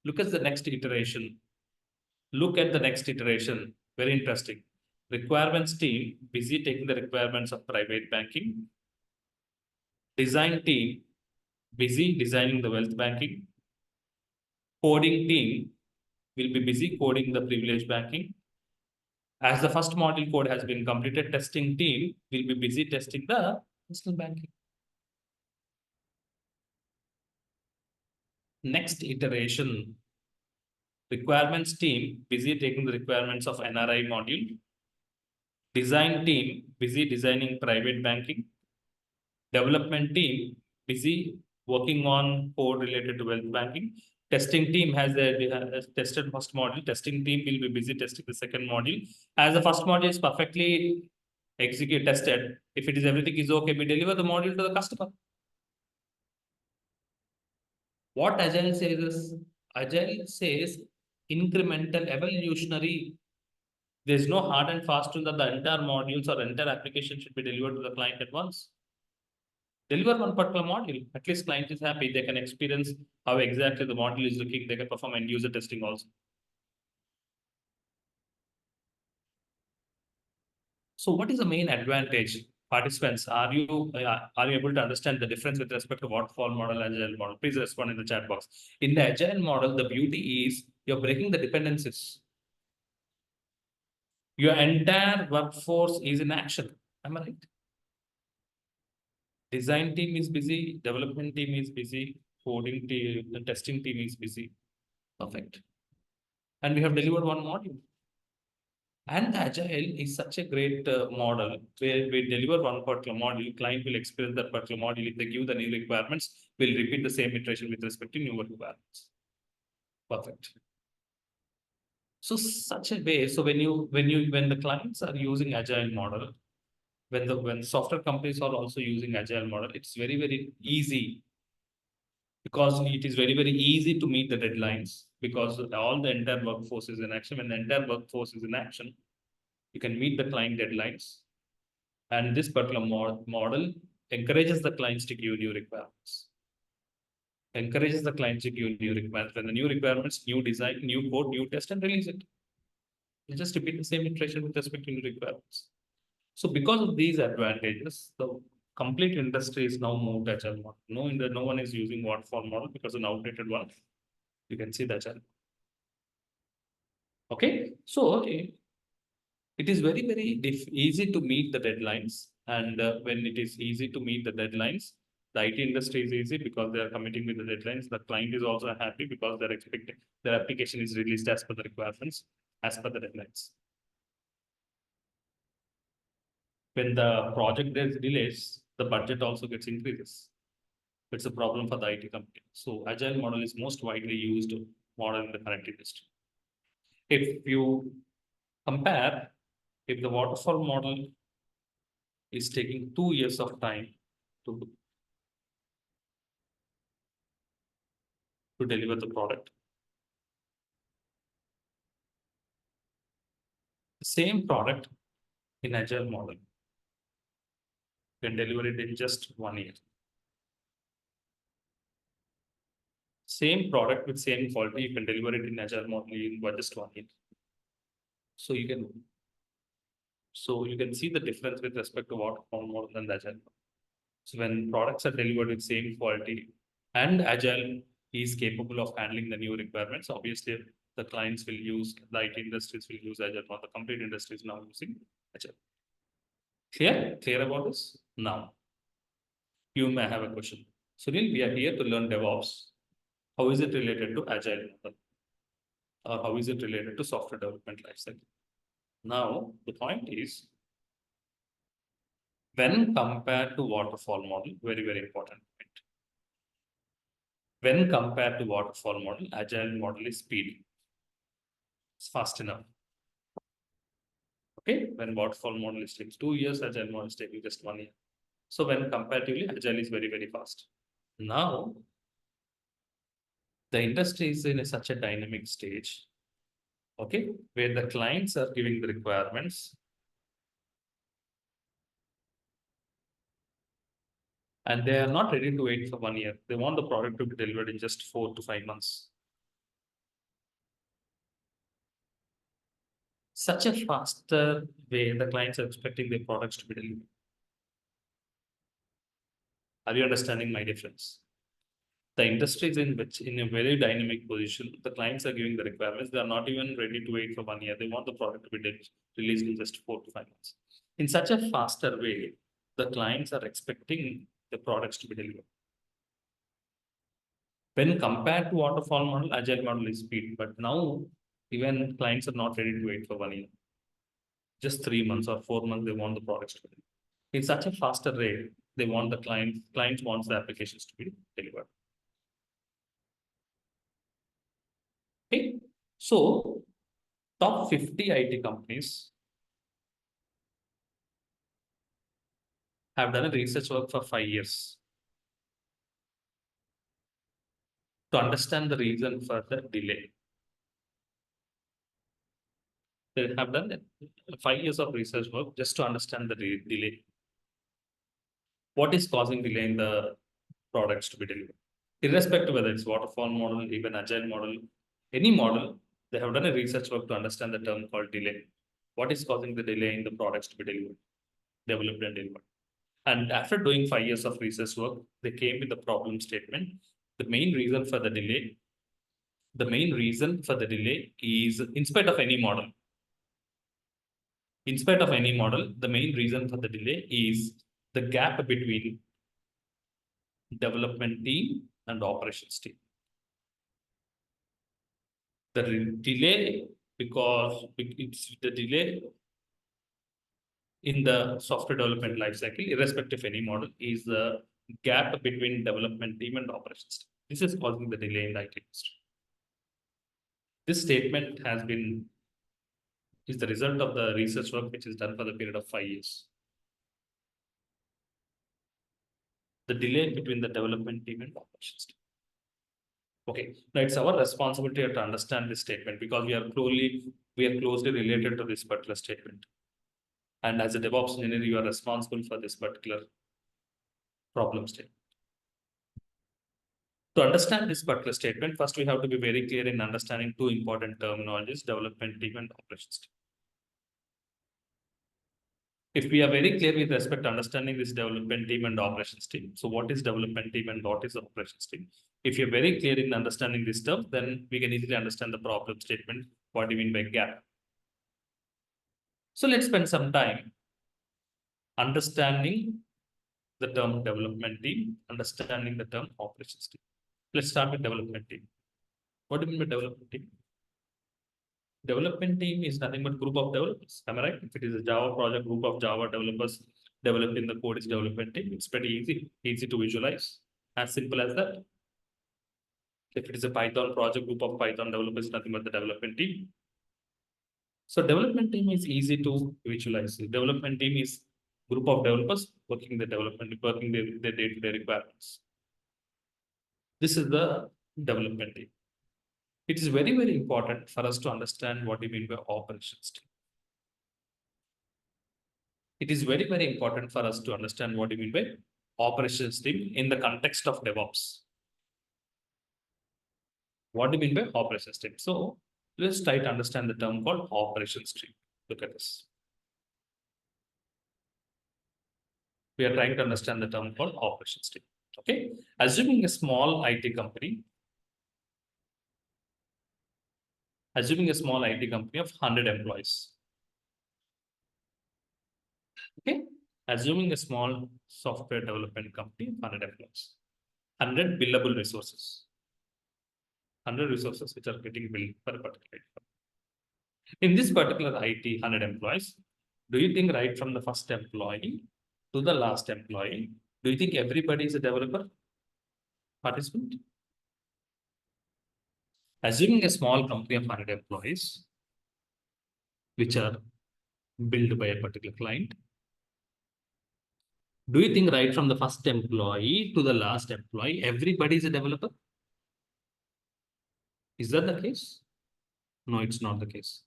Look at the next iteration. Look at the next iteration. Very interesting. Requirements team busy taking the requirements of private banking. Design team busy designing the wealth banking. Coding team will be busy coding the privilege banking. As the first module code has been completed, testing team will be busy testing the personal banking. Next iteration, requirements team busy taking the requirements of NRI module. Design team busy designing private banking. Development team busy working on code related to wealth banking. Testing team has tested first module. Testing team will be busy testing the second module. As the first module is perfectly tested, if it is everything is okay, we deliver the module to the customer. What Agile says is, Agile says incremental, evolutionary. There's no hard and fast rule that the entire modules or entire application should be delivered to the client at once. Deliver one particular module. At least client is happy. They can experience how exactly the module is looking. They can perform end user testing also. So what is the main advantage? Participants, are you able to understand the difference with respect to Waterfall model and Agile model? Please respond in the chat box. In the Agile model, the beauty is you're breaking the dependencies. Your entire workforce is in action. Am I right? Design team is busy, development team is busy, coding team, the testing team is busy. Perfect. And we have delivered one module. And Agile is such a great model where we deliver one particular module, client will experience that particular module. If they give the new requirements, we'll repeat the same iteration with respect to new requirements. Perfect. So such a way, so when the clients are using Agile model, when software companies are also using Agile model, it's very, very easy, because it is very, very easy to meet the deadlines, because all the entire workforce is in action. When the entire workforce is in action, you can meet the client deadlines. And this particular model encourages the clients to give new requirements. Encourages the clients to give new requirements. When the new requirements, new design, new code, new test, and release it. You just repeat the same iteration with respect to new requirements. So because of these advantages, the complete industry is now moved to Agile model. No one is using Waterfall model because an outdated one. You can see the Agile. Okay, so it is very, very easy to meet the deadlines. And when it is easy to meet the deadlines, the IT industry is easy because they are committing with the deadlines. The client is also happy because they're expecting their application is released as per the requirements, as per the deadlines. When the project gets delays, the budget also gets increases. It's a problem for the IT company. So Agile model is most widely used model in the current industry. If you compare, if the Waterfall model is taking 2 years of time to deliver the product, the same product in Agile model can deliver it in just 1 year. Same product with same quality, you can deliver it in Agile model in just 1 year. So you can see the difference with respect to Waterfall model and Agile model. So when products are delivered with same quality and Agile is capable of handling the new requirements. Obviously, the clients will use, the IT industries will use Agile, or the complete industry is now using Agile. Clear about this? Now, you may have a question. Sunil, we are here to learn DevOps. How is it related to Agile model? Or how is it related to software development lifecycle? Now, the point is, when compared to waterfall model, very, very important point. When compared to waterfall model, Agile model is speedy. It's fast enough. Okay, when waterfall model is taking 2 years, Agile model is taking just 1 year. So when comparatively, Agile is very, very fast. Now, the industry is in such a dynamic stage, okay, where the clients are giving the requirements and they are not ready to wait for 1 year. They want the product to be delivered in just 4 to 5 months. Such a faster way the clients are expecting their products to be delivered. Are you understanding my difference? The industry is in a very dynamic position. The clients are giving the requirements. They are not even ready to wait for 1 year. They want the product to be released in just 4 to 5 months. In such a faster way, the clients are expecting the products to be delivered. When compared to waterfall model, Agile model is speed. But now, even clients are not ready to wait for 1 year. Just 3 months or 4 months, they want the products to be delivered. In such a faster rate, they want the clients wants the applications to be delivered. Okay, so top 50 IT companies have done a research work for 5 years to understand the reason for the delay. They have done 5 years of research work just to understand the delay. What is causing delay in the products to be delivered? Irrespective whether it's waterfall model, even Agile model, any model, they have done a research work to understand the term called delay. What is causing the delay in the products to be delivered, developed and delivered? And after doing 5 years of research work, they came with the problem statement. The main reason for the delay is, in spite of any model, the main reason for the delay is the gap between development team and operations team. The delay, because it's the delay in the software development lifecycle, irrespective of any model, is the gap between development team and operations team. This is causing the delay in the IT industry. This statement is the result of the research work which is done for the period of 5 years. The delay between the development team and operations team. Okay, now it's our responsibility to understand this statement because we are closely related to this particular statement. And as a DevOps engineer, you are responsible for this particular problem statement. To understand this particular statement, first we have to be very clear in understanding two important terminologies, development team and operations team. If we are very clear with respect to understanding this development team and operations team, so what is development team and what is operations team? If you're very clear in understanding this term, then we can easily understand the problem statement. What do you mean by gap? So let's spend some time understanding the term development team, understanding the term operations team. Let's start with development team. What do you mean by development team? Development team is nothing but group of developers. Am I right? If it is a Java project, group of Java developers developing the code is development team. It's pretty easy to visualize. As simple as that. If it is a Python project, group of Python developers, nothing but the development team. So development team is easy to visualize. The development team is group of developers working their day-to-day requirements. This is the development team. It is very, very important for us to understand what you mean by operations team. It is very, very important for us to understand what you mean by operations team in the context of DevOps. What do you mean by operations team? So let's try to understand the term called operations team. Look at this. We are trying to understand the term called operations team. Okay. Assuming a small IT company Assuming a small IT company of 100 employees. Okay, assuming a small software development company of 100 employees, 100 billable resources, 100 resources which are getting billed per particular. In this particular IT 100 employees, do you think right from the first employee to the last employee, do you think everybody is a developer participant? Assuming a small company of 100 employees, which are built by a particular client, do you think right from the first employee to the last employee, everybody is a developer? Is that the case? No, it's not the case.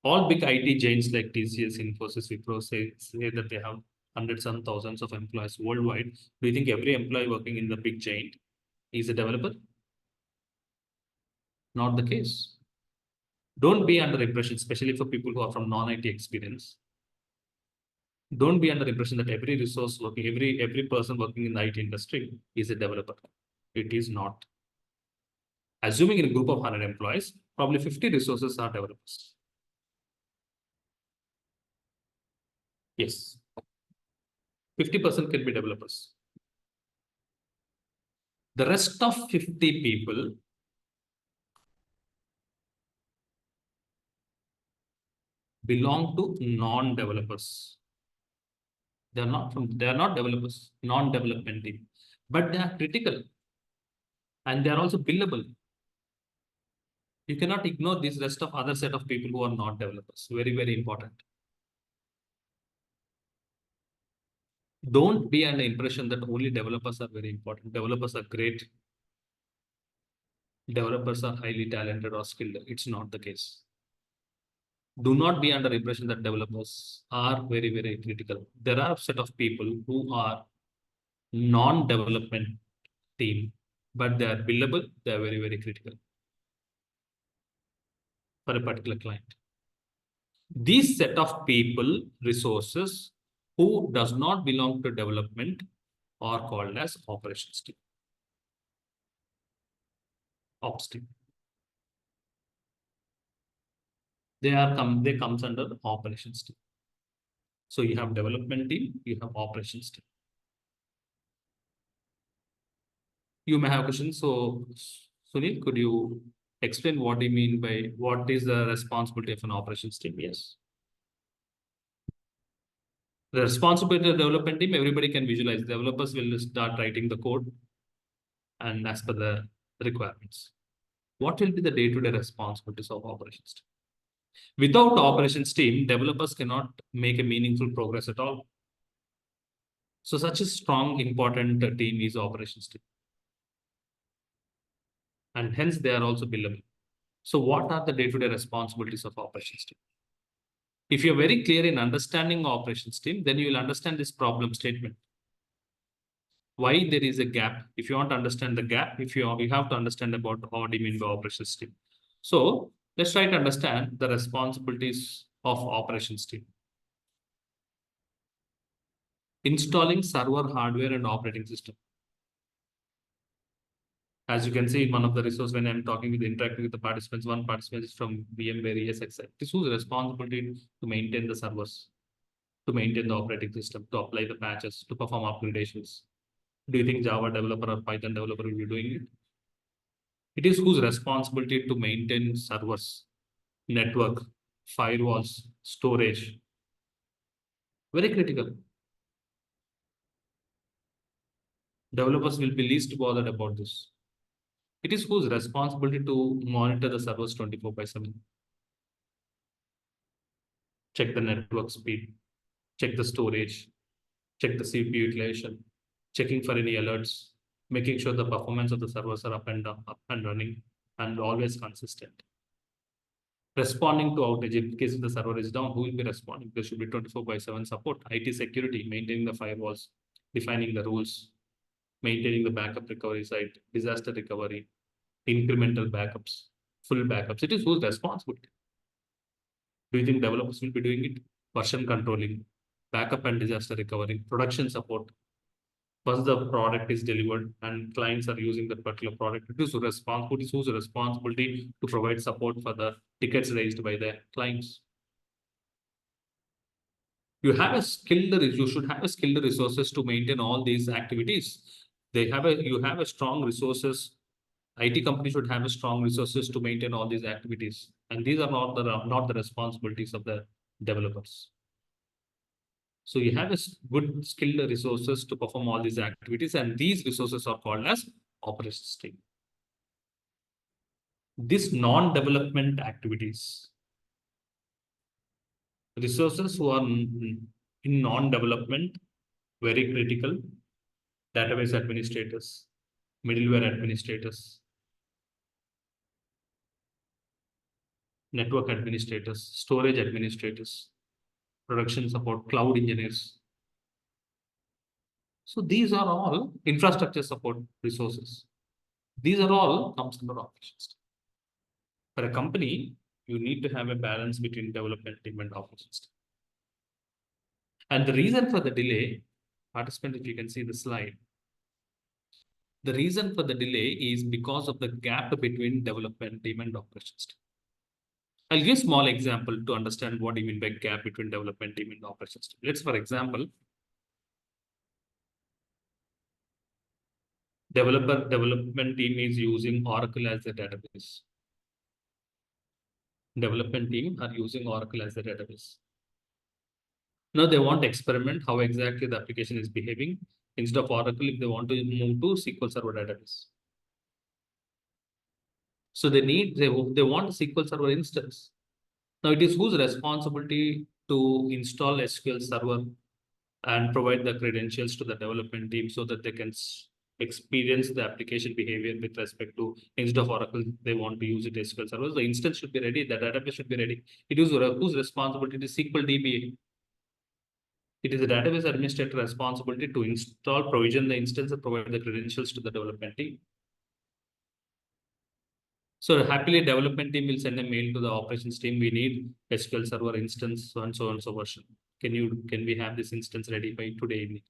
All big IT giants like TCS, Infosys, Wipro say that they have hundreds and thousands of employees worldwide. Do you think every employee working in the big giant is a developer? Not the case. Don't be under impression, especially for people who are from non-IT experience. Don't be under impression that every resource working, every person working in the IT industry is a developer. It is not. Assuming in a group of 100 employees, probably 50 resources are developers. Yes. 50% can be developers. The rest of 50 people belong to non-developers. They are not developers, non-development team, but they are critical and they are also billable. You cannot ignore this rest of other set of people who are not developers. Very, very important. Don't be under impression that only developers are very important. Developers are great. Developers are highly talented or skilled. It's not the case. Do not be under impression that developers are very, very critical. There are a set of people who are non-development team, but they are billable. They are very, very critical for a particular client. These set of people, resources, who does not belong to development are called as operations team. Ops team. They comes under operations team. So you have development team, you have operations team. You may have questions. So Sunil, could you explain what do you mean by what is the responsibility of an operations team? Yes. The responsibility of the development team, everybody can visualize. Developers will start writing the code and as per the requirements. What will be the day-to-day responsibilities of operations team? Without operations team, developers cannot make a meaningful progress at all. So such a strong, important team is operations team. And hence they are also billable. So what are the day-to-day responsibilities of operations team? If you're very clear in understanding operations team, then you will understand this problem statement. Why there is a gap. If you want to understand the gap, you have to understand about what do you mean by operations team. So let's try to understand the responsibilities of operations team. Installing server hardware and operating system. As you can see in one of the resources, when I'm interacting with the participants, one participant is from VMware ESXi. This is whose responsibility to maintain the servers, to maintain the operating system, to apply the patches, to perform upgradations. Do you think Java developer or Python developer will be doing it? It is whose responsibility to maintain servers, network, firewalls, storage. Very critical. Developers will be least bothered about this. It is whose responsibility to monitor the servers 24/7. Check the network speed, check the storage, check the CPU utilization, checking for any alerts, making sure the performance of the servers are up and running and always consistent. Responding to outage in case the server is down, who will be responding? There should be 24/7 support. IT security, maintaining the firewalls, defining the rules, maintaining the backup recovery site, disaster recovery, incremental backups, full backups. It is whose responsibility? Do you think developers will be doing it? Version controlling, backup and disaster recovery, production support. Once the product is delivered and clients are using that particular product, it is whose responsibility to provide support for the tickets raised by the clients. You should have a skilled resources to maintain all these activities. You have a strong resources. IT company should have a strong resources to maintain all these activities. And these are not the responsibilities of the developers. So you have a good skilled resources to perform all these activities, and these resources are called as operations team. This non-development activities, resources who are in non-development, very critical, database administrators, middleware administrators, network administrators, storage administrators, production support, cloud engineers. So these are all infrastructure support resources. These are all comes under operations. For a company, you need to have a balance between development team and operations team. And the reason for the delay, participant, if you can see the slide, the reason for the delay is because of the gap between development team and operations team. I'll give a small example to understand what you mean by gap between development team and operations team. Let's, for example, development team is using Oracle as a database. Development team are using Oracle as a database. Now they want to experiment how exactly the application is behaving. Instead of Oracle, if they want to move to SQL Server database. So they want a SQL Server instance. Now it is whose responsibility to install SQL Server and provide the credentials to the development team so that they can experience the application behavior with respect to, instead of Oracle, they want to use it SQL Server. The instance should be ready, the database should be ready. It is whose responsibility to SQL DBA. It is the database administrator responsibility to install, provision the instance, and provide the credentials to the development team. So happily, development team will send a mail to the operations team. We need SQL Server instance, so and so version. Can we have this instance ready by today evening?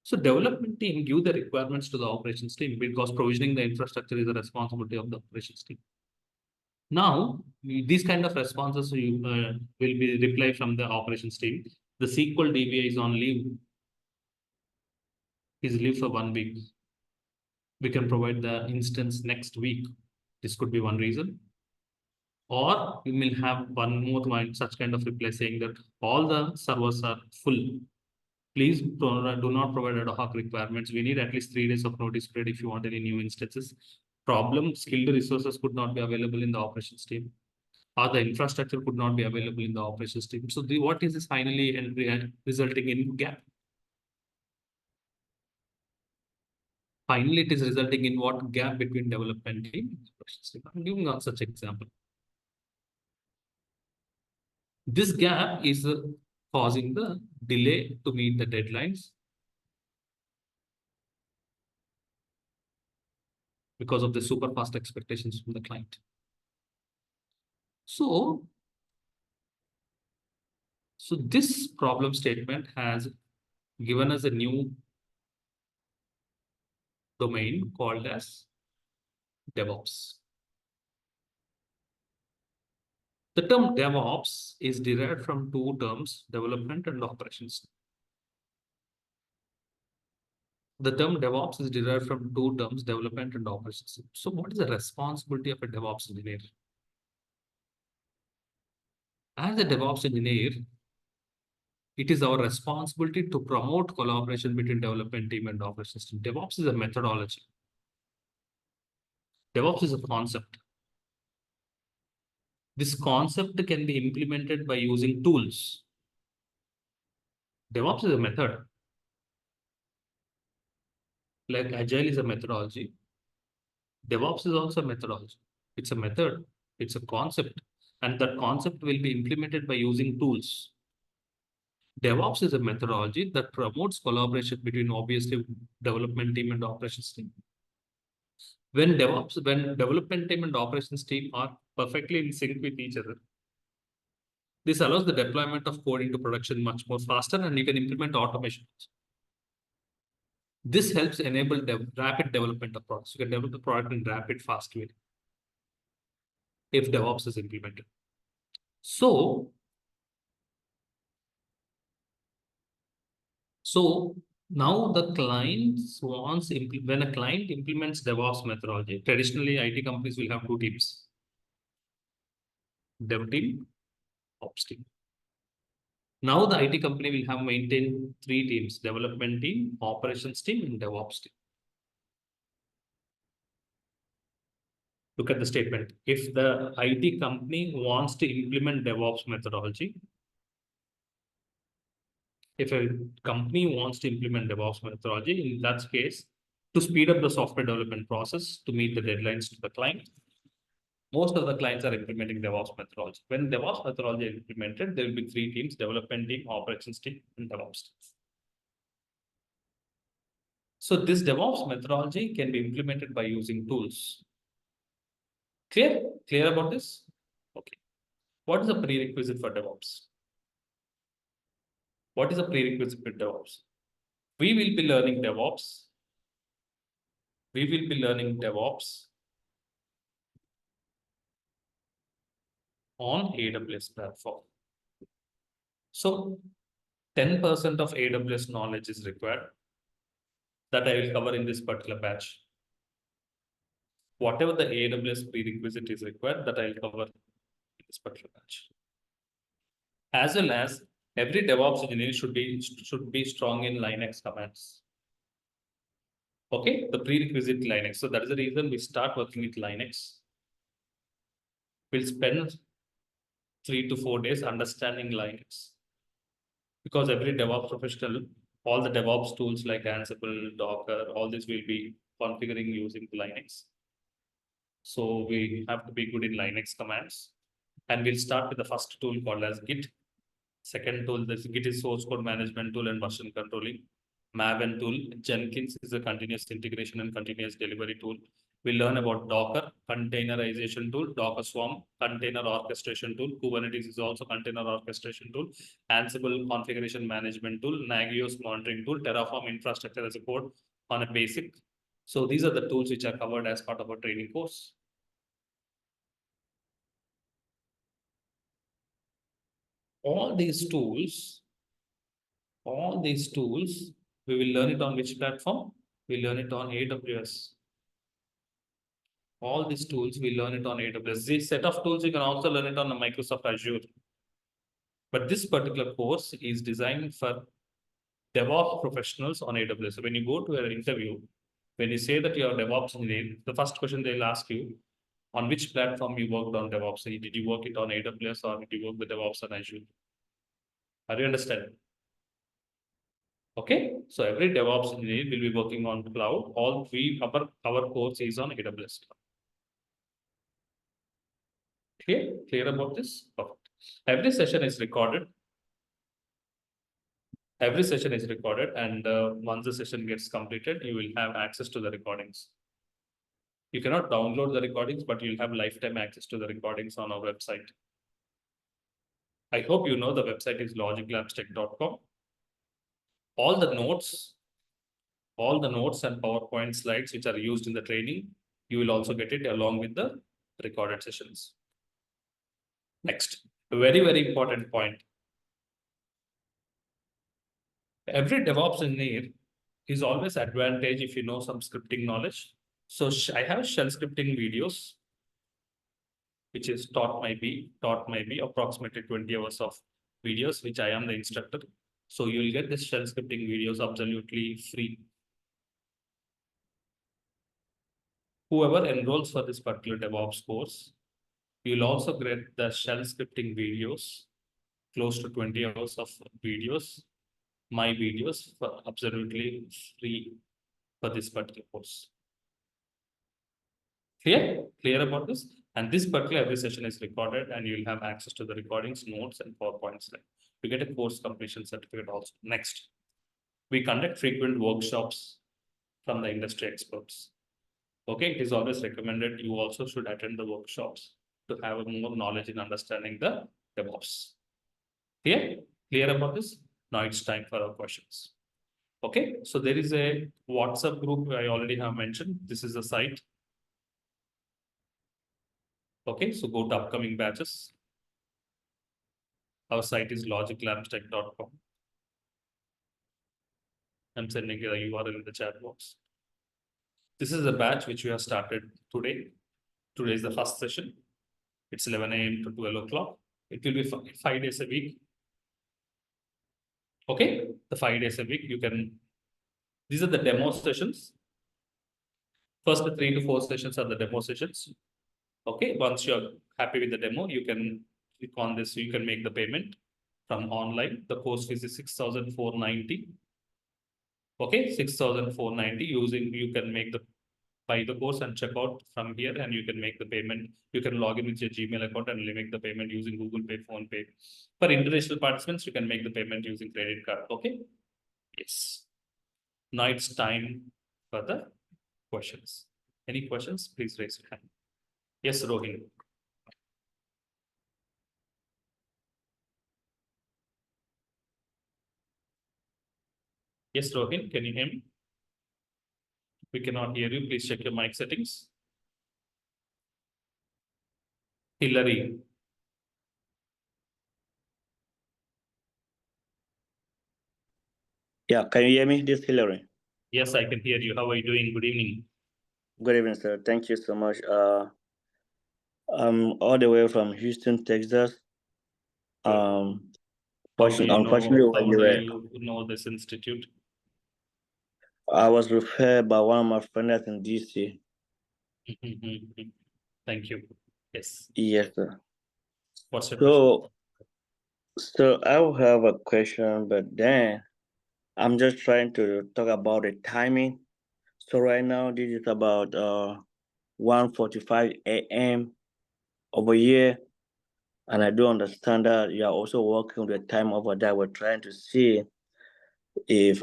So development team give the requirements to the operations team because provisioning the infrastructure is the responsibility of the operations team. Now, these kind of responses will be replied from the operations team. The SQL DBA is on leave. He's leave for 1 week. We can provide the instance next week. This could be one reason. Or we will have one more such kind of reply saying that all the servers are full. Please do not provide ad hoc requirements. We need at least 3 days of notice period if you want any new instances. Problem, skilled resources could not be available in the operations team, or the infrastructure could not be available in the operations team. So what is this finally resulting in gap? Finally, it is resulting in what gap between development team and operations team. I'm giving out such example. This gap is causing the delay to meet the deadlines because of the super fast expectations from the client. So this problem statement has given us a new domain called as DevOps. The term DevOps is derived from 2 terms, development and operations. The term DevOps is derived from 2 terms, development and operations. So what is the responsibility of a DevOps engineer? As a DevOps engineer, it is our responsibility to promote collaboration between development team and operations team. DevOps is a methodology. DevOps is a concept. This concept can be implemented by using tools. DevOps is a method. Like Agile is a methodology. DevOps is also a methodology. It's a method. It's a concept. And that concept will be implemented by using tools. DevOps is a methodology that promotes collaboration between obviously development team and operations team. When development team and operations team are perfectly in sync with each other, This allows the deployment of code into production much more faster, and you can implement automation. This helps enable rapid development of products. You can develop the product in rapid, fast way if DevOps is implemented. So now the clients wants, when a client implements DevOps methodology, traditionally IT companies will have two teams: dev team, ops team. Now the IT company will have maintained three teams: development team, operations team, and DevOps team. Look at the statement. If the IT company wants to implement DevOps methodology, if a company wants to implement DevOps methodology, in that case, to speed up the software development process to meet the deadlines to the client, most of the clients are implementing DevOps methodology. When DevOps methodology is implemented, there will be three teams: development team, operations team, and DevOps team. So this DevOps methodology can be implemented by using tools. Clear? Clear about this? Okay. What is a prerequisite for DevOps? What is a prerequisite for DevOps? We will be learning DevOps. We will be learning DevOps on AWS platform. So 10% of AWS knowledge is required that I will cover in this particular batch. Whatever the AWS prerequisite is required, that I will cover in this particular batch. As well as every DevOps engineer should be strong in Linux commands. Okay, the prerequisite Linux. So that is the reason we start working with Linux. We'll spend 3 to 4 days understanding Linux, because every DevOps professional, all the DevOps tools like Ansible, Docker, all this will be configuring using Linux. So we have to be good in Linux commands. And we'll start with the first tool called as Git. Second tool, this Git is source code management tool and version controlling. Maven tool. Jenkins is a continuous integration and continuous delivery tool. We'll learn about Docker, containerization tool, Docker Swarm, container orchestration tool. Kubernetes is also container orchestration tool. Ansible configuration management tool, Nagios monitoring tool, Terraform infrastructure as a code on a basic. So these are the tools which are covered as part of our training course. All these tools, we will learn it on which platform? We learn it on AWS. All these tools, we learn it on AWS. This set of tools, you can also learn it on Microsoft Azure. But this particular course is designed for DevOps professionals on AWS. So when you go to an interview, when you say that you are a DevOps engineer, the first question they'll ask you, on which platform you worked on DevOps? Did you work it on AWS or did you work with DevOps on Azure? Are you understanding? Okay, so every DevOps engineer will be working on cloud. All three, our course is on AWS. Clear about this? Perfect. Every session is recorded. Every session is recorded, and once the session gets completed, you will have access to the recordings. You cannot download the recordings, but you'll have lifetime access to the recordings on our website. I hope you know the website is logiclabstech.com. All the notes and PowerPoint slides which are used in the training, you will also get it along with the recorded sessions. Next, a very, very important point. Every DevOps engineer is always advantage if you know some scripting knowledge. So I have shell scripting videos, which is taught by me approximately 20 hours of videos, which I am the instructor. So you will get this shell scripting videos absolutely free. Whoever enrolls for this particular DevOps course, you will also get the shell scripting videos, close to 20 hours of videos, my videos, for absolutely free for this particular course. Clear about this? And this particular every session is recorded, and you will have access to the recordings, notes, and PowerPoint slides. You get a course completion certificate also. Next, we conduct frequent workshops from the industry experts. Okay, it is always recommended you also should attend the workshops to have more knowledge in understanding the DevOps. Clear about this? Now it's time for our questions. Okay, so there is a WhatsApp group I already have mentioned. This is the site. Okay, so go to upcoming batches. Our site is logiclabstech.com. I'm sending you the URL in the chat box. This is a batch which we have started today. Today is the first session. It's 11 a.m. to 12 o'clock. It will be 5 days a week. Okay, the 5 days a week, you can, these are the demo sessions. First 3 to 4 sessions are the demo sessions. Okay, once you're happy with the demo, you can click on this, you can make the payment from online. The course fees is 6,490. Okay, 6,490 using, you can make the, buy the course and check out from here and you can make the payment. You can log in with your Gmail account and make the payment using Google Pay, Phone Pay. For international participants, you can make the payment using credit card. Okay, yes. Now it's time for the questions. Any questions? Please raise your hand. Yes, Rohin. Yes, Rohin, can you hear me? We cannot hear you. Please check your mic settings. Hillary. Yeah, can you hear me? This is Hillary. Yes, I can hear you. How are you doing? Good evening. Good evening, sir. Thank you so much. I'm all the way from Houston, Texas. Unfortunately, how do you know this institute? I was referred by one of my friends in DC. Thank you. Yes. Yes, sir. What's your question? So I will have a question, but then I'm just trying to talk about the timing. So right now, this is about 1:45 a.m. over here. And I do understand that you are also working with the time over there. We're trying to see if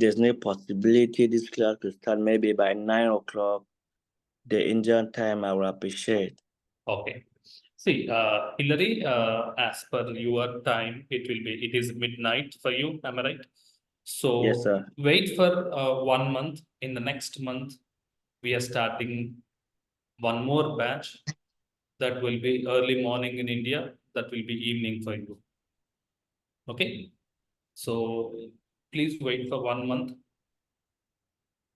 there's no possibility this class could start maybe by 9 o'clock, the Indian time. I will appreciate. Okay. See, Hillary, as per your time, it is midnight for you. Am I right? So Yes, sir. wait for 1 month. In the next month, we are starting one more batch. That will be early morning in India. That will be evening for you. Okay. So please wait for 1 month.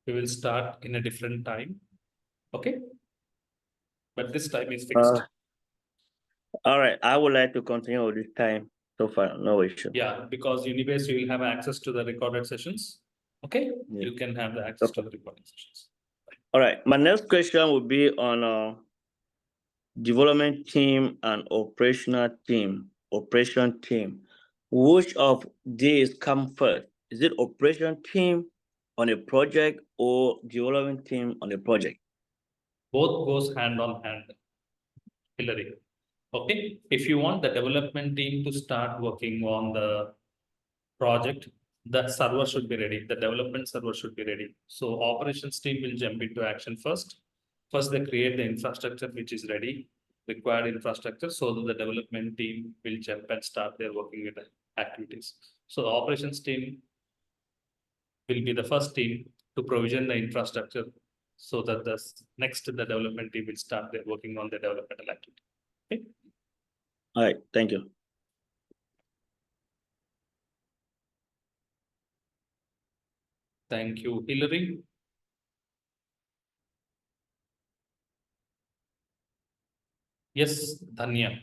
We will start in a different time. Okay. But this time is fixed. All right. I would like to continue with this time. So far, no issue. Yeah, because anyways, you will have access to the recorded sessions. Okay. Yeah. You can have the access to the recorded sessions. All right. My next question will be on development team and operation team. Which of these come first? Is it operation team on a project or development team on a project? Both goes hand on hand, Hillary. Okay. If you want the development team to start working on the project, the server should be ready. The development server should be ready. So operations team will jump into action first. First, they create the infrastructure which is ready, required infrastructure, so that the development team will jump and start their working with the activities. So the operations team will be the first team to provision the infrastructure so that the development team will start their working on the developmental activity. Okay. All right, thank you. Thank you, Hillary. Yes, Dhanya.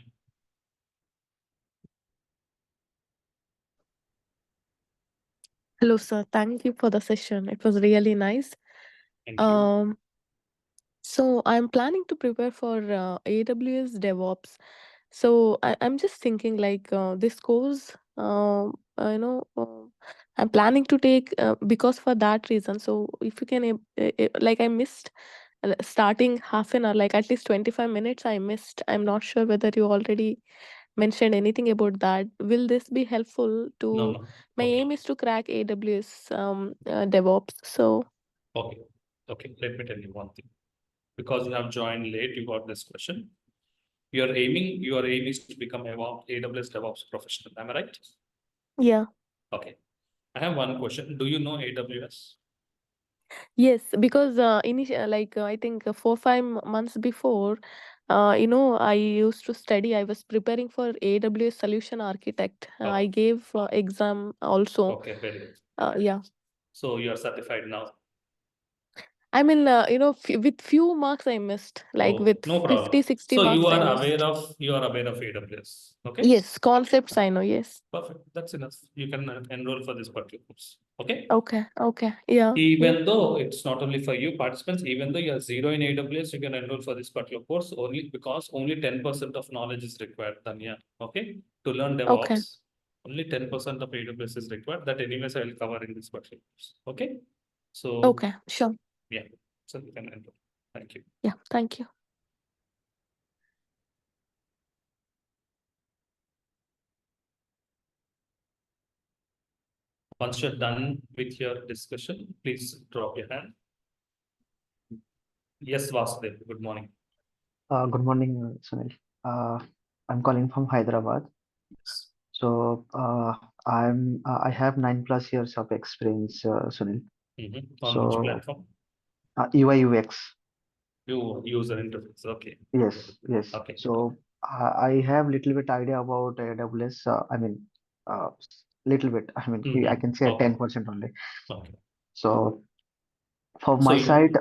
Hello, sir. Thank you for the session. It was really nice. Thank you. So I'm planning to prepare for AWS Devops. So I'm just thinking like this course, I'm planning to take because for that reason. So if you can, like I missed starting half an hour, like at least 25 minutes I missed. I'm not sure whether you already mentioned anything about that. Will this be helpful to? No. My Okay. aim is to crack AWS DevOps. So. Okay. Let me tell you one thing. Because you have joined late, you got this question. Your aim is to become a AWS DevOps professional. Am I right? Yeah. Okay. I have one question. Do you know AWS? Yes, because I think 4 5 months before, I used to study. I was preparing for AWS Solution Architect. I gave exam also. Okay, very good. Yeah. So you are certified now. I mean, with few marks I missed, like Oh, with no 50, problem. 60 So marks you I are missed. aware of AWS. Okay. Yes, concepts I know. Yes. Perfect. That's enough. You can enroll for this particular course. Okay. Okay. Okay. Yeah. Even though it's not only for you participants, even though you are zero in AWS, you can enroll for this particular course only because only 10% of knowledge is required, Tanya. Okay. To learn DevOps, Okay. only 10% of AWS is required. That anyways I will cover in this particular course. Okay. So Okay. Sure. yeah. So you can enroll. Thank you. Yeah. Thank you. Once you're done with your discussion, please drop your hand. Yes, Vasudev, good morning. Good morning, Sunil. I'm calling from Hyderabad. So I have 9+ years of experience, Sunil. On which platform? UI UX. User interface. Okay. Yes, yes. Okay. So I have little bit idea about AWS. Little bit. I can say Okay. 10% only. Okay. So from So my side,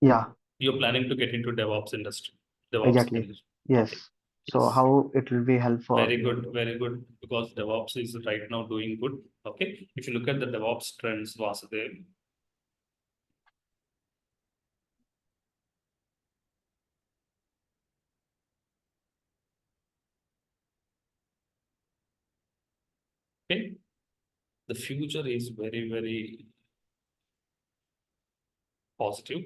yeah, you're planning to get into DevOps industry. DevOps exactly. industry. Yes. Okay. So Yes. how it will be helpful? Very good, very good. Because DevOps is right now doing good. Okay. If you look at the DevOps trends, Vasudev. Okay. The future is very, very positive.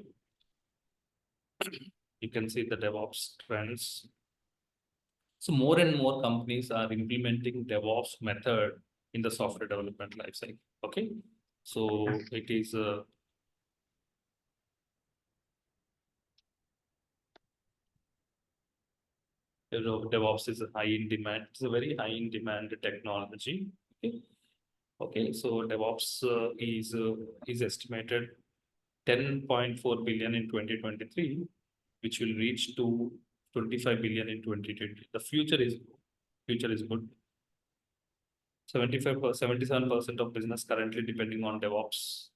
You can see the DevOps trends. So more and more companies are implementing DevOps method in the software development lifecycle. Okay. So it is DevOps is a high in demand. It's a very high in demand technology. Okay. Okay. So DevOps is estimated 10.4 billion in 2023, which will reach to 25 billion in 2020. The future is good. 77% of business currently depending on DevOps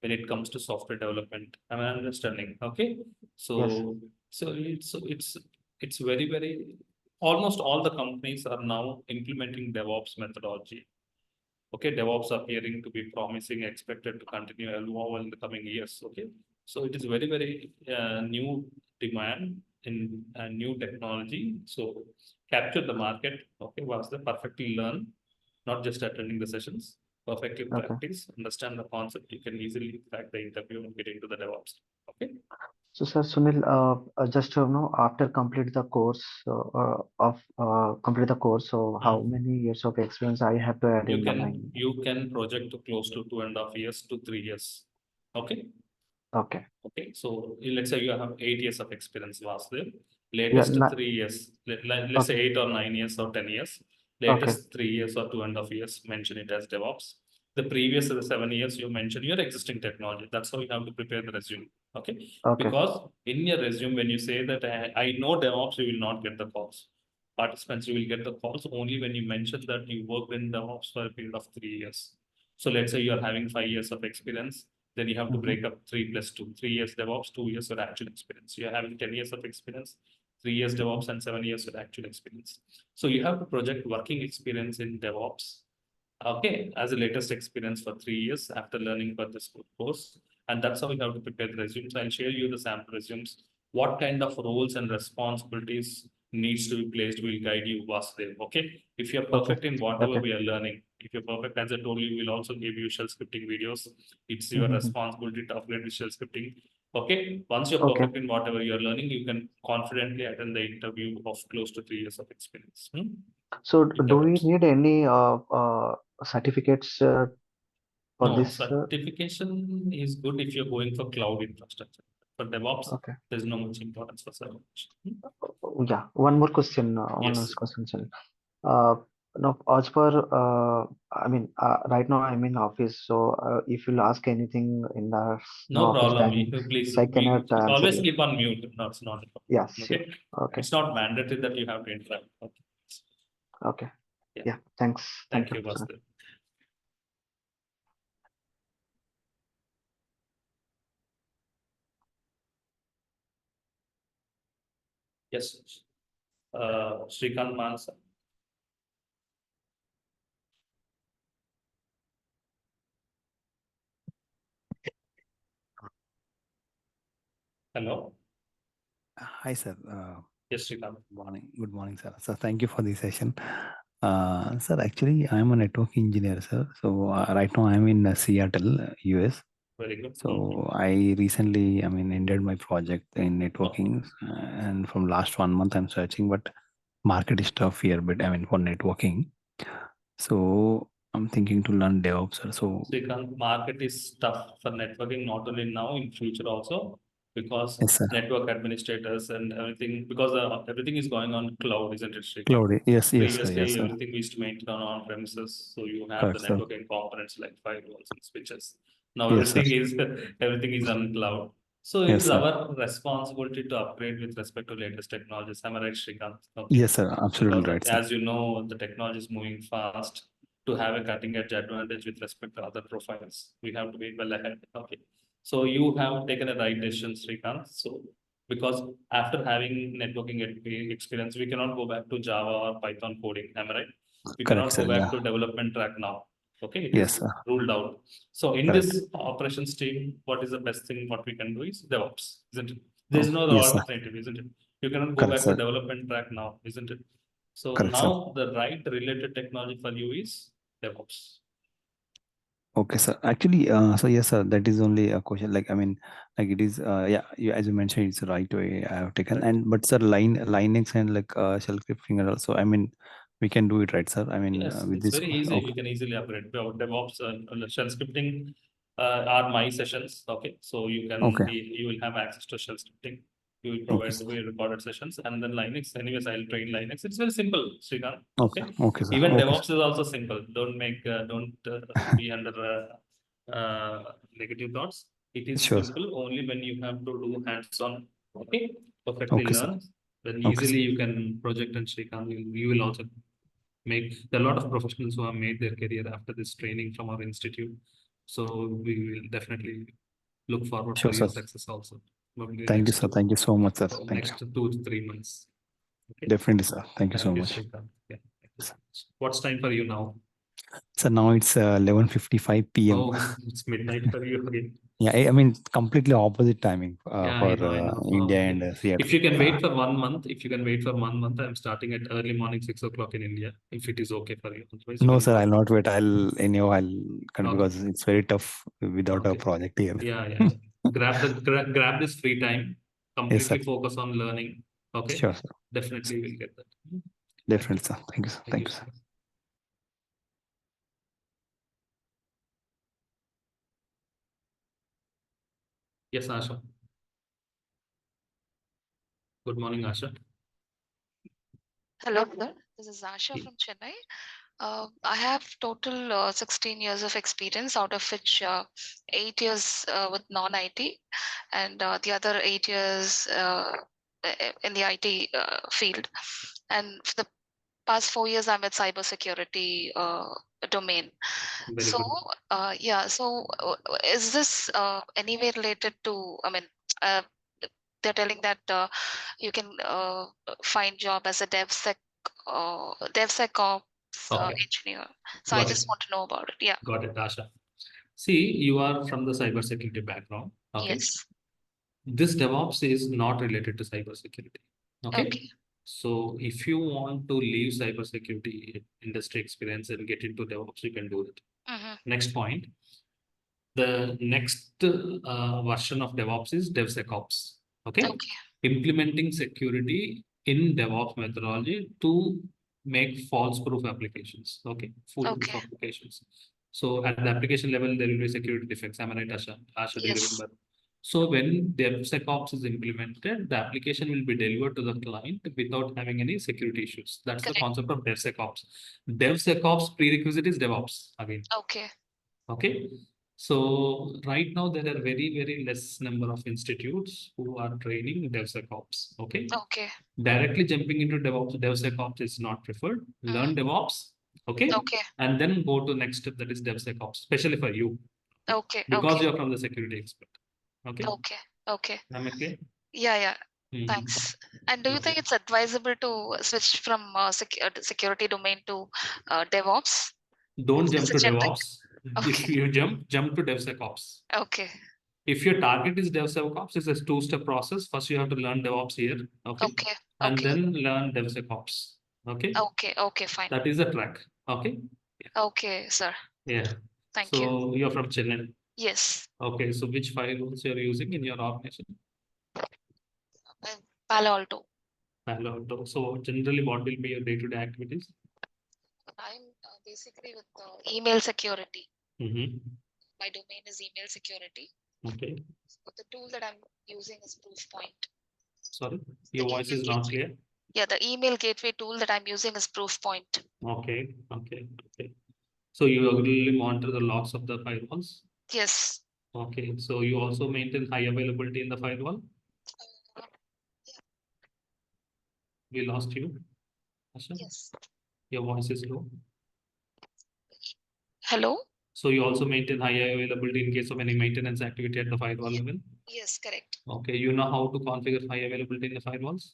when it comes to software development. I'm understanding. Okay. So Yes. it's very, very almost all the companies are now implementing DevOps methodology. Okay, DevOps are appearing to be promising, expected to continue evolve in the coming years. Okay, so it is very, very new demand in new technology. So capture the market. Okay, was the perfectly learn, not just attending the sessions. Perfectly Okay. practice, understand the concept. You can easily crack the interview and get into the DevOps. Okay. So, Sir Sunil, just to know, after complete the course, complete the course, so how many years of experience I have to add in my? You can project to close to 2.5 years to 3 years. Okay. Okay. Okay. So let's say you have 8 years of experience, Vasudev. Yeah, Latest 3 years. Let's say okay. 8 or 9 years or 10 years. Okay. Latest 3 years or 2.5 years, mention it as DevOps. The previous 7 years, you mention your existing technology. That's how you have to prepare the resume. Okay. Okay. Because in your resume, when you say that I know DevOps, you will not get the calls. Participants, you will get the calls only when you mention that you worked in DevOps for a period of 3 years. So let's say you are having 5 years of experience, then you have to break up 3 plus 2. 3 years DevOps, 2 years of actual experience. You're having 10 years of experience, 3 years DevOps, and 7 years of actual experience. So you have to project working experience in DevOps. Okay, as a latest experience for 3 years after learning for this course. And that's how we have to prepare the resumes. I'll share you the sample resumes. What kind of roles and responsibilities needs to be placed will guide you, Vasudev. Okay, if you're perfect in whatever we are learning, if you're perfect, as I told you, we'll also give you shell scripting videos. It's your responsibility to upgrade with shell scripting. Okay, once you're perfect in whatever you're learning, you can confidently attend the interview of close to 3 years of experience. So do we need any certificates for No, this? certification is good if you're going for cloud infrastructure. For DevOps, Okay. there's no much importance for server. Yeah, one more question. One Yes. last question, sir. Now, as per, right now I'm in office, so if you'll ask anything in the No office problem. timing, Please, so I cannot answer always you. keep on mute. No, it's not a problem. Yeah, sure. Okay. Okay. It's not mandatory that you have to interact. Okay. Okay. Yeah. Yeah. Thanks. Thank you, sir. Bhaskar. Yes. Srikanth Mansa. Hello. Hi, sir. Yes, Srikanth. Good morning, sir. So thank you for the session. Sir, actually, I'm a network engineer, sir. So right now I'm in Seattle, US. Very good. So I recently, ended my project in networking, and from last 1 month I'm searching, but market is tough here. But for networking, so I'm thinking to learn DevOps, sir. So Srikanth, market is tough for networking, not only now, in future also, because yes, sir. network administrators and everything, because everything is going on cloud, isn't it, Srikanth? Cloud, yes, sir, Previously, yes, sir. everything we used to maintain on premises, so you have Correct, the sir. networking components like firewalls and switches. Now Yes, sir. everything is on cloud. So Yes, it's sir. our responsibility to upgrade with respect to latest technologies. Am I right, Srikanth? Okay. Yes, sir. Absolutely Because right, sir. as you know, the technology is moving fast. To have a cutting edge advantage with respect to other profiles, we have to be well ahead. Okay. So you have taken a right decision, Srikanth. So because after having networking experience, we cannot go back to Java or Python coding. Am I right? We Correct, cannot sir. go back Yeah. to development track now. Okay, it Yes, is sir. ruled out. So in Correct. this operations team, what is the best thing what we can do is DevOps, isn't it? There's no Yes, sir. alternative, isn't it? You cannot go Correct, back to sir. development track now, isn't it? So Correct, sir. now the right related technology for you is DevOps. Okay, sir. Actually, so yes, sir, that is only a question. Like it is, yeah, as you mentioned, it's the right way I have taken. And but sir, Linux and like shell scripting and also, we can do it, right, sir? Yes, with it's this. very easy. Okay. We can easily upgrade. DevOps shell scripting are my sessions. Okay, so you can Okay. you will have access to shell scripting. You will Okay, provide sir. the recorded sessions, and then Linux. Anyways, I'll train Linux. It's very simple, Srikanth. Okay. Okay, sir. Even Okay, DevOps sir. is also simple. Don't be under negative thoughts. It is Sure, sir. simple only when you have to do hands-on. Okay, perfectly Okay, sir. learn. Then Okay, easily sir. you can project and Srikanth. You will also make a lot of professionals who have made their career after this training from our institute. So we will definitely look forward Sure, for sir. your success also. Thank you, sir. Thank you so much, sir. Thank Next you. 2 to 3 months. Okay. Definitely, sir. Thank you so Thank you, much. Srikanth. Yeah. What's time for you now? So now it's 11:55 p.m. Oh, it's midnight for you again. Yeah, completely opposite timing Yeah, for I know. India Okay. and Seattle. If you can Yeah. wait for 1 month, I'm starting at early morning 6 o'clock in India. If it is okay for you. Otherwise, No, you sir, can I'll go. not wait. I'll Okay. because it's very tough without a Okay. project here. Yeah. Grab this free time. Yes, sir. Completely focus on learning. Okay. Sure, sir. Definitely you will get that. Definitely, sir. Thank you, sir. Thank Thank you. you, sir. Yes, Asha. Good morning, Asha. Hello, sir. This is Asha from Chennai. I have total 16 years of experience, out of which 8 years with non-IT, and the other 8 years in the IT field. And for the past 4 years, I'm at cybersecurity domain. Very So, good. yeah. So, is this anyway related to? They're telling that you can find job as a DevSecOps Okay. engineer. So I Got just it. want to know about it. Yeah. Got it, Asha. See, you are from the cybersecurity background. Okay. Yes. This DevOps is not related to cybersecurity. Okay. Okay. So if you want to leave cybersecurity industry experience and get into DevOps, you can do it. Next point. The next version of DevOps is DevSecOps. Okay. Implementing security in DevOps methodology to make false-proof applications. Okay. Foolproof applications. So at the application level, there will be security defects. Am I right, Asha? Asha, do you Yes. remember? So when DevSecOps is implemented, the application will be delivered to the client without having any security issues. That's the concept of DevSecOps. DevSecOps prerequisite is DevOps again. Okay. Okay. So right now there are very less number of institutes who are training DevSecOps. Okay. Okay. Directly jumping into DevSecOps is not preferred. Learn DevOps. Okay. Okay. And then go to next step, that is DevSecOps, especially for you. Okay. Because okay. you're from the security expert. Okay. Okay. Okay. Am I clear? Yeah. Thanks. And do you think it's advisable to switch from security domain to DevOps? Don't jump It's to a generic- DevOps. If you jump to DevSecOps. Okay. If your target is DevSecOps, it's a two-step process. First, you have to learn DevOps here. Okay. Okay. And then learn DevSecOps. Okay. Okay. Fine. That is the track. Okay. Okay, sir. Yeah. Thank you. So you're from Chennai. Yes. Okay. So which firewalls you're using in your organization? Palo Alto. Palo Alto. So generally, what will be your day-to-day activities? I'm basically with email security. Mm-hmm. My domain is email security. Okay. But the tool that I'm using is Proofpoint. Sorry, your voice is not clear. Yeah, the email gateway tool that I'm using is Proofpoint. Okay. So you regularly monitor the logs of the firewalls? Yes. Okay. So you also maintain high availability in the firewall? We lost you. Asha? Yes. Your voice is low. Hello? So you also maintain high availability in case of any maintenance activity at the firewall level? Yes, correct. Okay. You know how to configure high availability in the firewalls?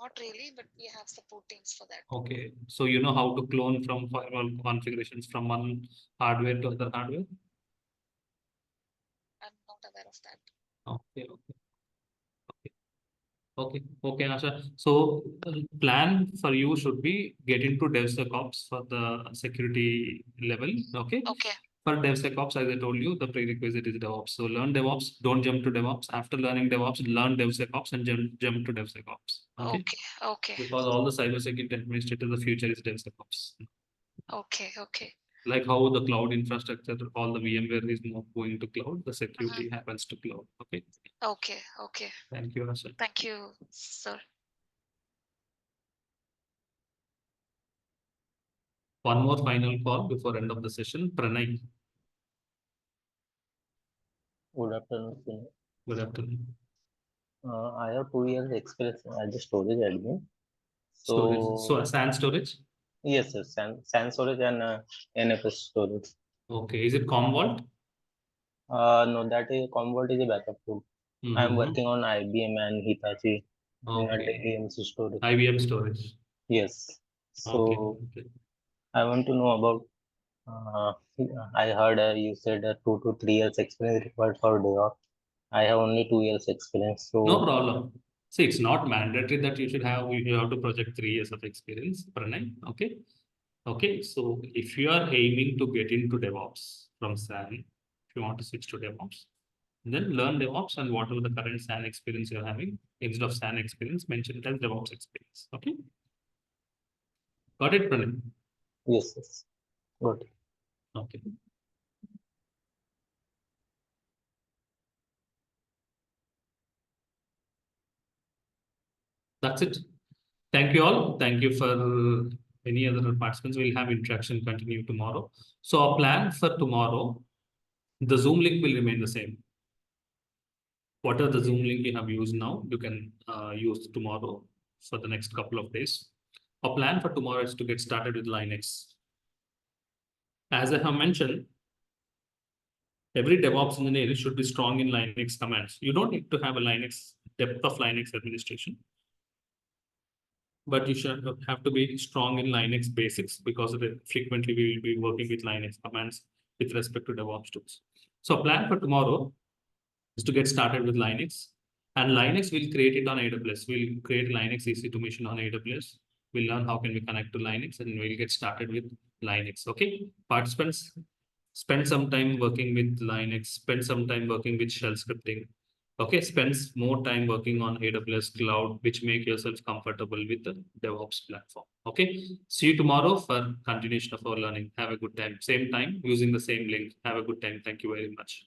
Not really, but we have support teams for that. Okay. So you know how to clone from firewall configurations from one hardware to other hardware? I'm not aware of that. Okay, Asha. So plan for you should be get into DevSecOps for the security level. Okay. Okay. For DevSecOps, as I told you, the prerequisite is DevOps. So learn DevOps, don't jump to DevOps. After learning DevOps, learn DevSecOps and jump to DevSecOps. Okay. Because all the cybersecurity administrators, the future is DevSecOps. Okay. Like how the cloud infrastructure, all the VMware is not going to cloud, the security happens to cloud. Okay. Okay. Thank you, Asha. Thank you, sir. One more final call before end of the session. Pranay. Good afternoon, sir. Good afternoon. I have 2 years experience as a storage admin. So SAN storage? Yes, sir. SAN storage and NFS storage. Okay. Is it Commvault? No, that is Commvault is a backup tool. I'm working on IBM and Hitachi in a DMC storage. IBM storage. Yes. So I want to know about. I heard you said 2 to 3 years experience required for DevOps. I have only 2 years experience. So no problem. See, it's not mandatory that you have to project 3 years of experience, Pranay. Okay. So if you are aiming to get into DevOps from SAN, if you want to switch to DevOps, then learn DevOps and whatever the current SAN experience you're having, instead of SAN experience, mention it as DevOps experience. Okay. Got it, Pranay? Yes. Got it. Okay. That's it. Thank you all. Thank you for any other participants. We'll have interaction continue tomorrow. So our plan for tomorrow, the Zoom link will remain the same. Whatever the Zoom link you have used now, you can use tomorrow for the next couple of days. Our plan for tomorrow is to get started with Linux. As I have mentioned, every DevOps engineer should be strong in Linux commands. You don't need to have a depth of Linux administration, but you should have to be strong in Linux basics because frequently we will be working with Linux commands with respect to DevOps tools. So plan for tomorrow is to get started with Linux, and Linux will create it on AWS. We'll create Linux EC2 machine on AWS. We'll learn how can we connect to Linux, and we'll get started with Linux. Okay, participants, spend some time working with Linux, spend some time working with shell scripting. Okay, spend more time working on AWS cloud, which make yourself comfortable with the DevOps platform. Okay, see you tomorrow for continuation of our learning. Have a good time. Same time, using the same link. Have a good time. Thank you very much.